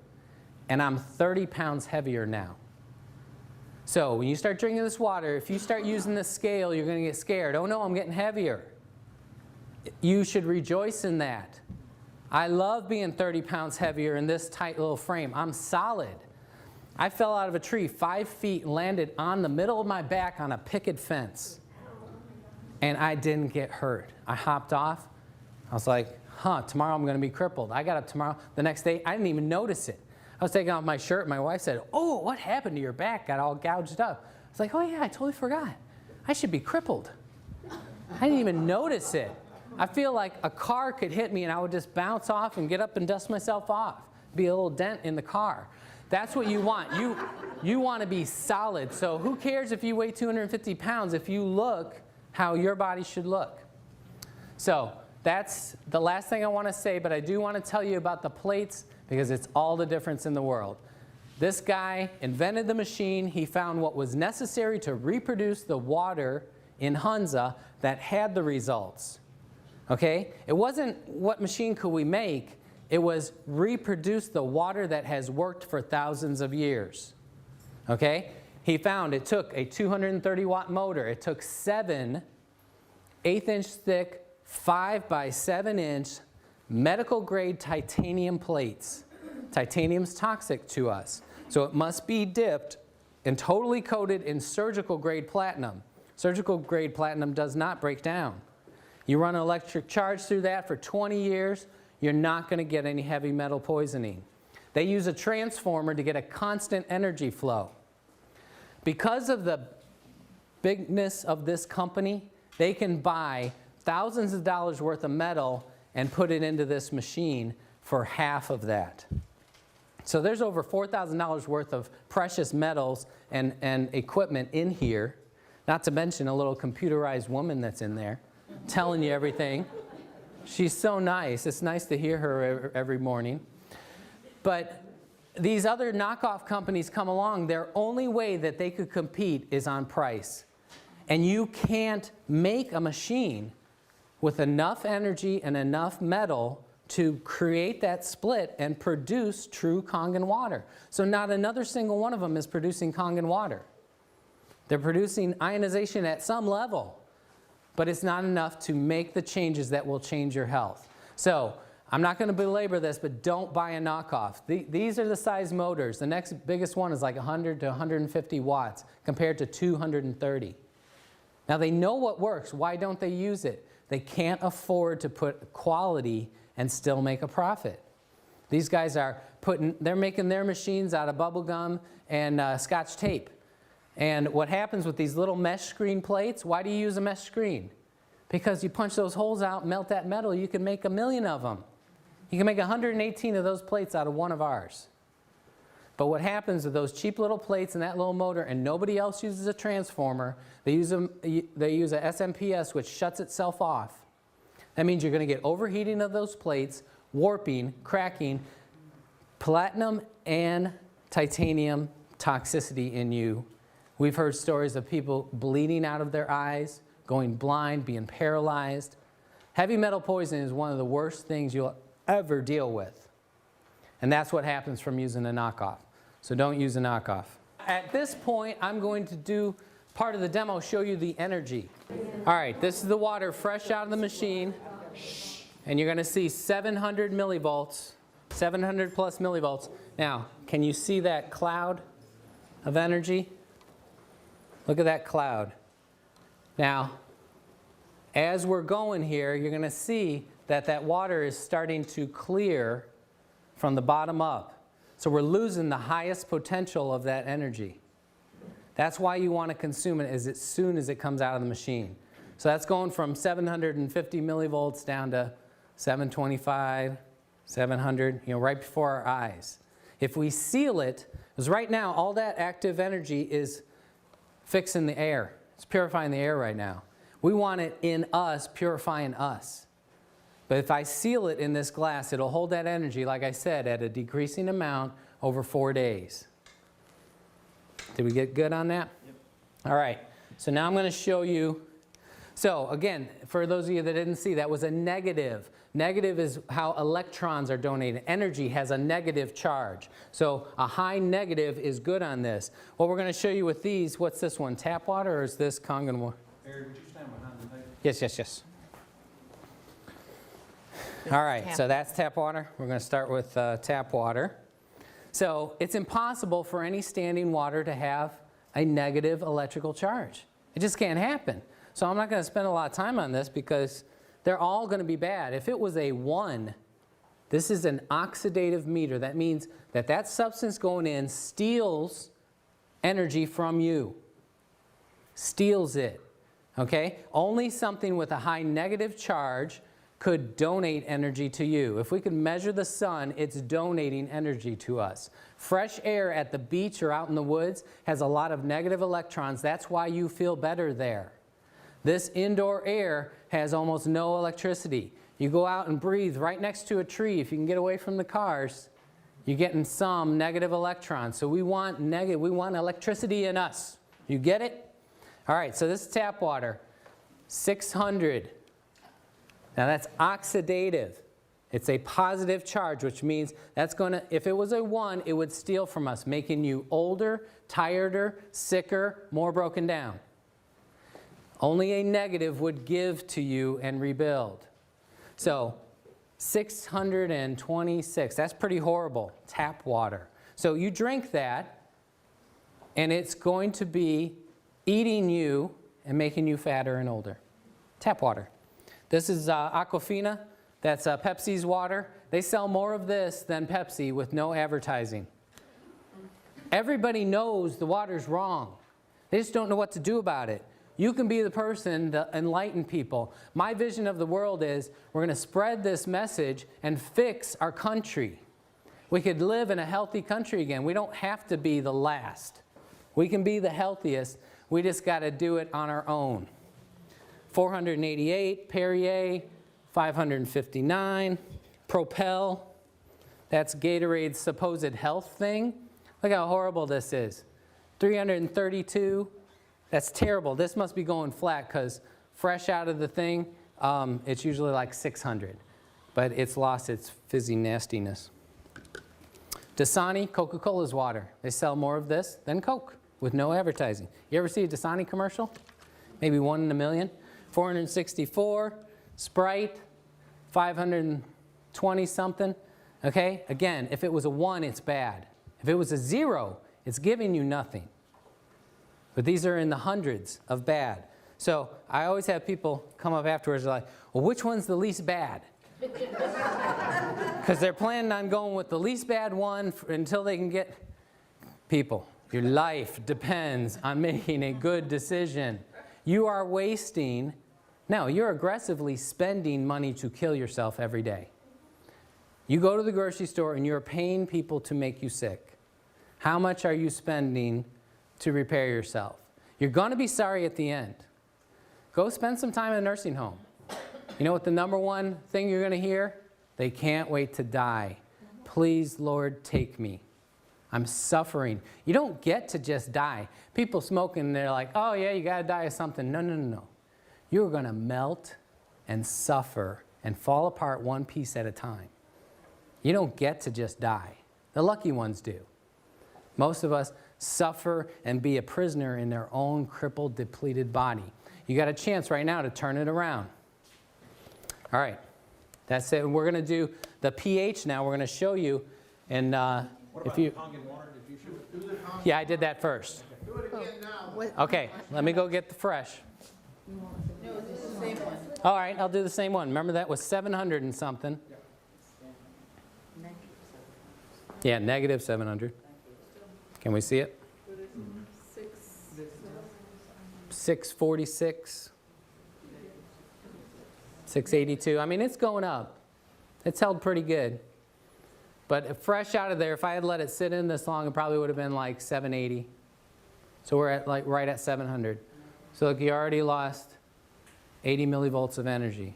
and I'm 30 pounds heavier now. So when you start drinking this water, if you start using the scale, you're going to get scared. Oh no, I'm getting heavier. You should rejoice in that. I love being 30 pounds heavier in this tight little frame. I'm solid. I fell out of a tree 5 feet and landed on the middle of my back on a picket fence. And I didn't get hurt. I hopped off. I was like, tomorrow I'm going to be crippled. I got up tomorrow. The next day, I didn't even notice it. I was taking off my shirt. My wife said, oh, what happened to your back? Got all gouged up. I was like, oh yeah, I totally forgot. I should be crippled. I didn't even notice it. I feel like a car could hit me and I would just bounce off and get up and dust myself off. Be a little dent in the car. That's what you want. You want to be solid. So who cares if you weigh 250 pounds if you look how your body should look? So that's the last thing I want to say, but I do want to tell you about the plates because it's all the difference in the world. This guy invented the machine. He found what was necessary to reproduce the water in Hunza that had the results. Okay? It wasn't what machine could we make. It was reproduce the water that has worked for thousands of years. Okay? He found it took a 230 watt motor. It took 7 1/8-inch thick, 5 by 7 inch medical grade titanium plates. Titanium's toxic to us. So it must be dipped and totally coated in surgical grade platinum. Surgical grade platinum does not break down. You run an electric charge through that for 20 years, you're not going to get any heavy metal poisoning. They use a transformer to get a constant energy flow. Because of the bigness of this company, they can buy thousands of dollars worth of metal and put it into this machine for half of that. So there's over $4,000 worth of precious metals and equipment in here, not to mention a little computerized woman that's in there telling you everything. She's so nice. It's nice to hear her every morning. But these other knockoff companies come along, their only way that they could compete is on price. And you can't make a machine with enough energy and enough metal to create that split and produce true Kangen water. So not another single one of them is producing Kangen water. They're producing ionization at some level, but it's not enough to make the changes that will change your health. So I'm not going to belabor this, but don't buy a knockoff. These are the size motors. The next biggest one is like 100 to 150 watts compared to 230. Now they know what works. Why don't they use it? They can't afford to put quality and still make a profit. These guys are they're making their machines out of bubble gum and Scotch tape. And what happens with these little mesh screen plates, why do you use a mesh screen? Because you punch those holes out, melt that metal, you can make 1,000,000 of them. You can make 118 of those plates out of one of ours. But what happens with those cheap little plates and that little motor, and nobody else uses a transformer, they use a SMPS which shuts itself off. That means you're going to get overheating of those plates, warping, cracking, platinum and titanium toxicity in you. We've heard stories of people bleeding out of their eyes, going blind, being paralyzed. Heavy metal poisoning is one of the worst things you'll ever deal with. And that's what happens from using a knockoff. So don't use a knockoff. At this point, I'm going to do part of the demo, show you the energy. All right, this is the water fresh out of the machine. And you're going to see 700 millivolts, 700 plus millivolts. Now, can you see that cloud of energy? Look at that cloud. Now, as we're going here, you're going to see that that water is starting to clear from the bottom up. So we're losing the highest potential of that energy. That's why you want to consume it as soon as it comes out of the machine. So that's going from 750 millivolts down to 725, 700, right before our eyes. If we seal it, Because right now, all that active energy is fixing the air. It's purifying the air right now. We want it in us, purifying us. But if I seal it in this glass, it'll hold that energy, like I said, at a decreasing amount over 4 days. Did we get good on that? Yep. All right. So now I'm going to show you. So again, for those of you that didn't see, that was a negative. Negative is how electrons are donated. Energy has a negative charge. So a high negative is good on this. What we're going to show you with these, what's this one? Tap water, or is this Kangen water? Eric, would you stand behind the table? Yes, yes, yes. All right, so that's tap water. We're going to start with tap water. So it's impossible for any standing water to have a negative electrical charge. It just can't happen. So I'm not going to spend a lot of time on this because they're all going to be bad. If it was a 1, this is an oxidative meter. That means that that substance going in steals energy from you. Steals it. Okay? Only something with a high negative charge could donate energy to you. If we could measure the sun, it's donating energy to us. Fresh air at the beach or out in the woods has a lot of negative electrons. That's why you feel better there. This indoor air has almost no electricity. You go out and breathe right next to a tree. If you can get away from the cars, you're getting some negative electrons. So we want electricity in us. You get it? All right, so this is tap water. 600. Now that's oxidative. It's a positive charge, which means that's going to, if it was a 1, it would steal from us, making you older, tireder, sicker, more broken down. Only a negative would give to you and rebuild. So 626, that's pretty horrible, tap water. So you drink that, and it's going to be eating you and making you fatter and older. Tap water. This is Aquafina. That's Pepsi's water. They sell more of this than Pepsi with no advertising. Everybody knows the water's wrong. They just don't know what to do about it. You can be the person to enlighten people. My vision of the world is we're going to spread this message and fix our country. We could live in a healthy country again. We don't have to be the last. We can be the healthiest. We just got to do it on our own. 488, Perrier, 559, Propel. That's Gatorade's supposed health thing. Look how horrible this is. 332. That's terrible. This must be going flat because fresh out of the thing, it's usually like 600. But it's lost its fizzy nastiness. Dasani, Coca-Cola's water. They sell more of this than Coke with no advertising. You ever see a Dasani commercial? Maybe 1 in a million. 464, Sprite, 520 something. Okay, again, if it was a 1, it's bad. If it was a 0, it's giving you nothing. But these are in the hundreds of bad. So I always have people come up afterwards like, well, which one's the least bad? Because they're planning on going with the least bad one until they can get people. Your life depends on making a good decision. You are wasting. No, you're aggressively spending money to kill yourself every day. You go to the grocery store and you're paying people to make you sick. How much are you spending to repair yourself? You're going to be sorry at the end. Go spend some time in a nursing home. You know what the #1 thing you're going to hear? They can't wait to die. Please, Lord, take me. I'm suffering. You don't get to just die. People smoking, they're like, oh yeah, you got to die of something. No, no, no, no. You're going to melt and suffer and fall apart one piece at a time. You don't get to just die. The lucky ones do. Most of us suffer and be a prisoner in their own crippled, depleted body. You got a chance right now to turn it around. All right. That's it. We're going to do the pH now. We're going to show you. And what about the Kangen water? Did you show it? Yeah, I did that first. Do it again now. Okay, let me go get the fresh. No, this is the same one. All right, I'll do the same one. Remember that was 700 and something. Yeah, -700. Can we see it? 646. 682. I mean, it's going up. It's held pretty good. But fresh out of there, if I had let it sit in this long, it probably would have been like 780. So we're at like right at 700. So look, you already lost 80 millivolts of energy.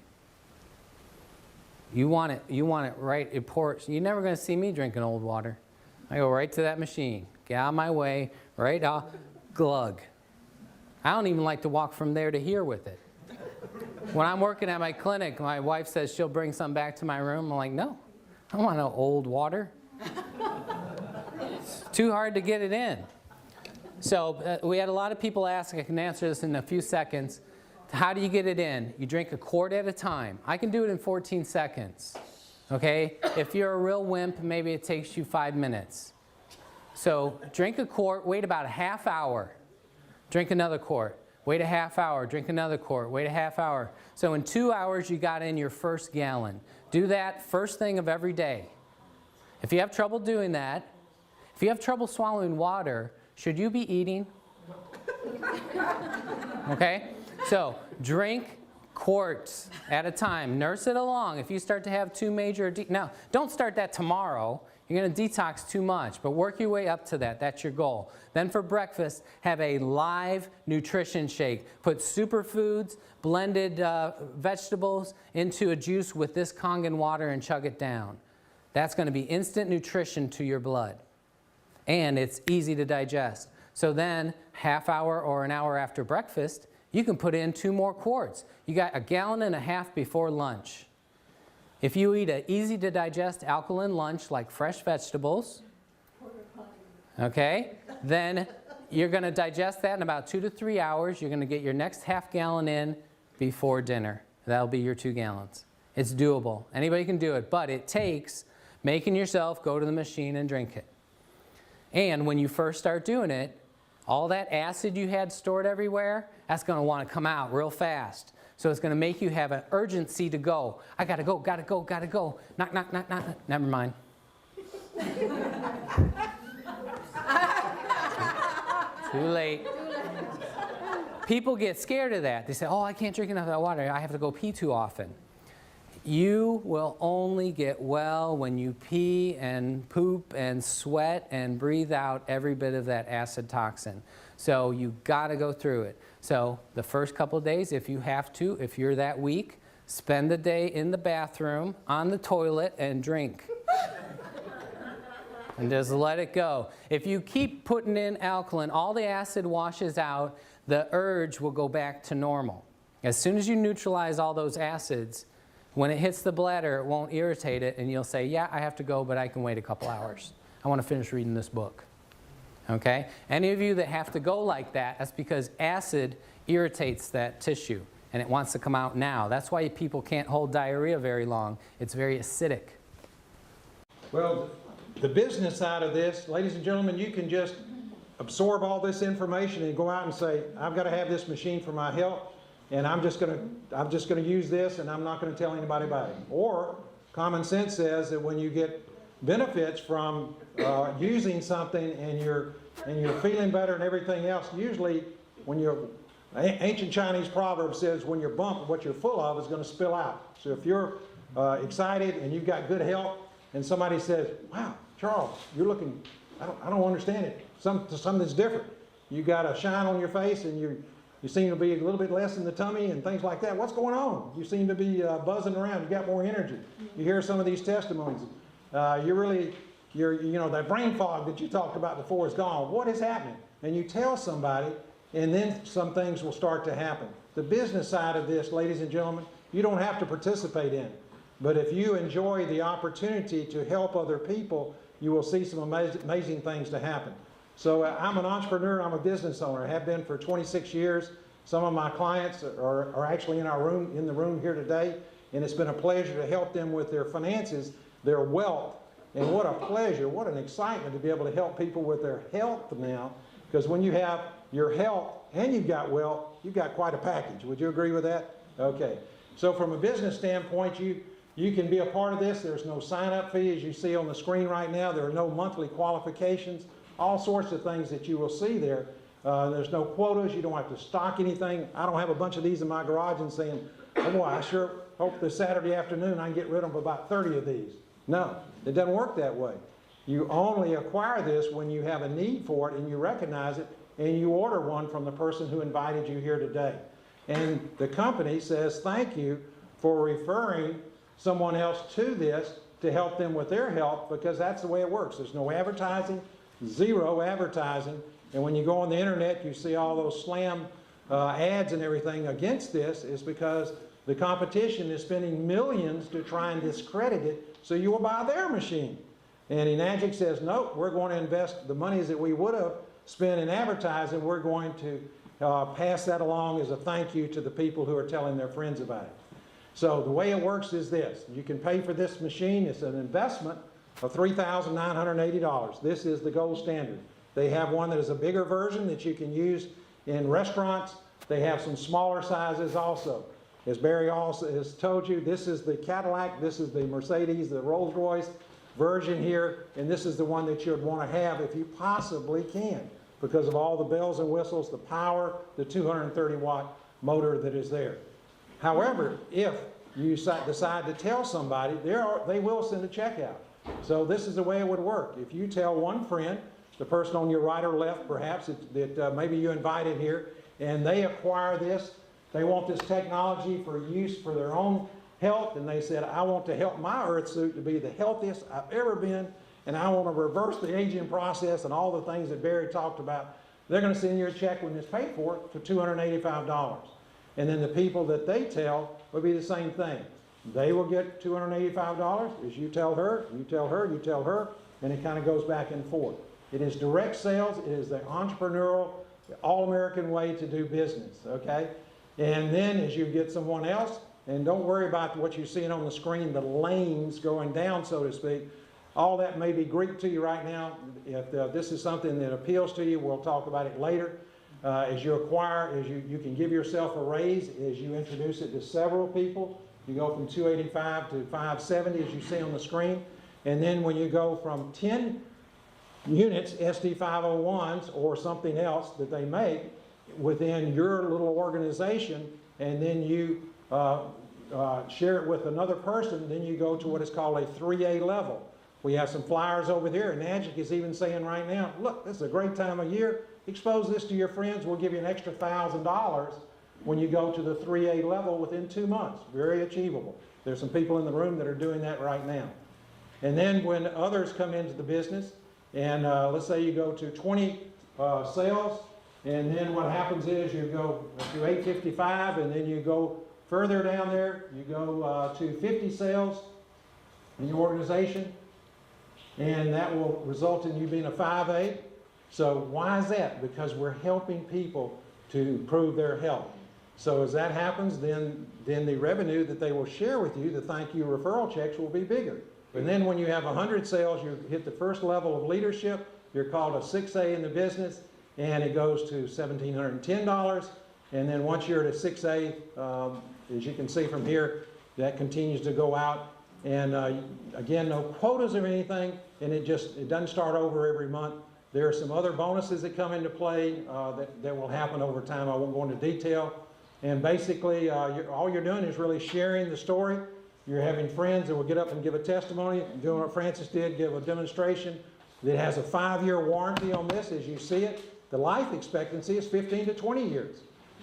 You want it right, it pours. You're never going to see me drinking old water. I go right to that machine, get out of my way, right off, glug. I don't even like to walk from there to here with it. When I'm working at my clinic, my wife says she'll bring some back to my room. I'm like, no, I don't want no old water. It's too hard to get it in. So we had a lot of people ask, I can answer this in a few seconds. How do you get it in? You drink a quart at a time. I can do it in 14 seconds. Okay? If you're a real wimp, maybe it takes you 5 minutes. So drink a quart, wait about a half hour. Drink another quart. Wait a half hour, drink another quart, wait a half hour. So in 2 hours, you got in your first gallon. Do that first thing of every day. If you have trouble doing that, if you have trouble swallowing water, should you be eating? Okay? So drink quarts at a time. Nurse it along. If you start to have two major, now don't start that tomorrow. You're going to detox too much, but work your way up to that. That's your goal. Then for breakfast, have a live nutrition shake. Put superfoods, blended vegetables into a juice with this Kangen water and chug it down. That's going to be instant nutrition to your blood. And it's easy to digest. So then, half hour or an hour after breakfast, you can put in 2 more quarts. You got a gallon and a half before lunch. If you eat an easy to digest alkaline lunch like fresh vegetables, okay, then you're going to digest that in about 2 to 3 hours. You're going to get your next half gallon in before dinner. That'll be your 2 gallons. It's doable. Anybody can do it, but it takes making yourself go to the machine and drink it. And when you first start doing it, all that acid you had stored everywhere, that's going to want to come out real fast. So it's going to make you have an urgency to go. I got to go, got to go, got to go. Knock, knock, knock, knock. Never mind. Too late. People get scared of that. They say, oh, I can't drink enough of that water. I have to go pee too often. You will only get well when you pee and poop and sweat and breathe out every bit of that acid toxin. So you got to go through it. So the first couple of days, if you have to, if you're that weak, spend the day in the bathroom, on the toilet, and drink. And just let it go. If you keep putting in alkaline, all the acid washes out, the urge will go back to normal. As soon as you neutralize all those acids, when it hits the bladder, it won't irritate it, and you'll say, yeah, I have to go, but I can wait a couple hours. I want to finish reading this book. Okay? Any of you that have to go like that, that's because acid irritates that tissue, and it wants to come out now. That's why people can't hold diarrhea very long. It's very acidic. Well, the business side of this, ladies and gentlemen, you can just absorb all this information and go out and say, I've got to have this machine for my health, and I'm just going to use this, and I'm not going to tell anybody about it. Or common sense says that when you get benefits from using something and you're feeling better and everything else, usually when you're ancient Chinese proverb says when you're bumped, what you're full of is going to spill out. So if you're excited and you've got good health, and somebody says, wow, Charles, you're looking, I don't understand it. Something's different. You got a shine on your face, and you seem to be a little bit less in the tummy and things like that. What's going on? You seem to be buzzing around. You got more energy. You hear some of these testimonies. That brain fog that you talked about before is gone. What is happening? And you tell somebody, and then some things will start to happen. The business side of this, ladies and gentlemen, you don't have to participate in. But if you enjoy the opportunity to help other people, you will see some amazing things to happen. So I'm an entrepreneur, I'm a business owner. I have been for 26 years. Some of my clients are actually in the room here today, and it's been a pleasure to help them with their finances, their wealth, and what a pleasure, what an excitement to be able to help people with their health now, because when you have your health and you've got wealth, you've got quite a package. Would you agree with that? Okay. So from a business standpoint, you can be a part of this. There's no sign-up fee, as you see on the screen right now. There are no monthly qualifications, all sorts of things that you will see there. There's no quotas. You don't have to stock anything. I don't have a bunch of these in my garage and saying, oh boy, I sure hope this Saturday afternoon I can get rid of about 30 of these. No, it doesn't work that way. You only acquire this when you have a need for it and you recognize it and you order one from the person who invited you here today. And the company says thank you for referring someone else to this to help them with their health, because that's the way it works. There's no advertising, zero advertising. And when you go on the internet, you see all those slam ads and everything against this, is because the competition is spending millions to try and discredit it so you will buy their machine. And Enagic says, nope, we're going to invest the monies that we would have spent in advertising, we're going to pass that along as a thank you to the people who are telling their friends about it. So the way it works is this. You can pay for this machine. It's an investment of $3,980. This is the gold standard. They have one that is a bigger version that you can use in restaurants. They have some smaller sizes also. As Barry also has told you, this is the Cadillac, this is the Mercedes, the Rolls-Royce version here, and this is the one that you would want to have if you possibly can, because of all the bells and whistles, the power, the 230-watt motor that is there. However, if you decide to tell somebody, they will send a check out. So this is the way it would work. If you tell one friend, the person on your right or left perhaps, that maybe you invited here, and they acquire this, they want this technology for use for their own health, and they said, I want to help my earth suit to be the healthiest I've ever been, and I want to reverse the aging process and all the things that Barry talked about, they're going to send you a check when it's paid for $285. And then the people that they tell will be the same thing. They will get $285 as you tell her, you tell her, you tell her, and it kind of goes back and forth. It is direct sales. It is the entrepreneurial, all-American way to do business, okay? And then as you get someone else, and don't worry about what you're seeing on the screen, the lanes going down, so to speak. All that may be Greek to you right now. If this is something that appeals to you, we'll talk about it later. As you acquire, you can give yourself a raise as you introduce it to several people. You go from 285 to 570 as you see on the screen. And then when you go from 10 units, SD501s or something else that they make within your little organization, and then you share it with another person, then you go to what is called a 3A level. We have some flyers over there, and Enagic is even saying right now, look, this is a great time of year. Expose this to your friends. We'll give you an extra $1,000 when you go to the 3A level within 2 months. Very achievable. There's some people in the room that are doing that right now. And then when others come into the business, and let's say you go to 20 sales, and then what happens is you go to 855, and then you go further down there, you go to 50 sales in your organization, and that will result in you being a 5A. So why is that? Because we're helping people to improve their health. So as that happens, then the revenue that they will share with you, the thank you referral checks, will be bigger. And then when you have 100 sales, you hit the first level of leadership. You're called a 6A in the business, and it goes to $1,710. And then once you're at a 6A, as you can see from here, that continues to go out. And again, no quotas or anything, and it doesn't start over every month. There are some other bonuses that come into play that will happen over time. I won't go into detail. And basically, all you're doing is really sharing the story. You're having friends that will get up and give a testimony, doing what Francis did, give a demonstration. It has a 5-year warranty on this, as you see it. The life expectancy is 15 to 20 years.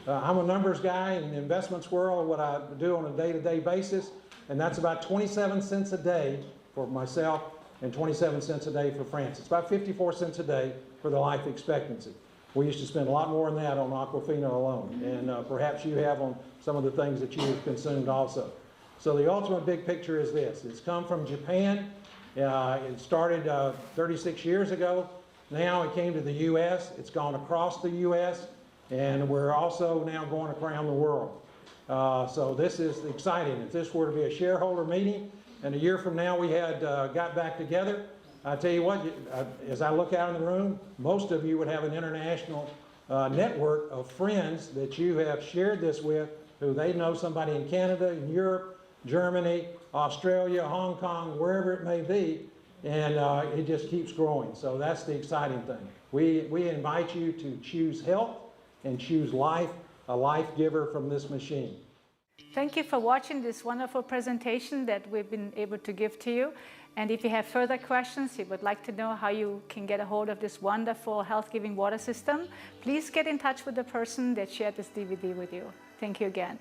I'm a numbers guy in the investments world, what I do on a day-to-day basis, and that's about 27 cents a day for myself and 27 cents a day for Francis. About 54 cents a day for the life expectancy. We used to spend a lot more than that on Aquafina alone, and perhaps you have on some of the things that you've consumed also. So the ultimate big picture is this. It's come from Japan. It started 36 years ago. Now it came to the U.S. It's gone across the U.S., and we're also now going around the world. So this is exciting. If this were to be a shareholder meeting, and a year from now we had got back together, I tell you what, as I look out in the room, most of you would have an international network of friends that you have shared this with, who they know somebody in Canada, in Europe, Germany, Australia, Hong Kong, wherever it may be, and it just keeps growing. So that's the exciting thing. We invite you to choose health and choose life, a life giver from this machine. Thank you for watching this wonderful presentation that we've been able to give to you. And if you have further questions, you would like to know how you can get a hold of this wonderful health-giving water system, please get in touch with the person that shared this DVD with you. Thank you again.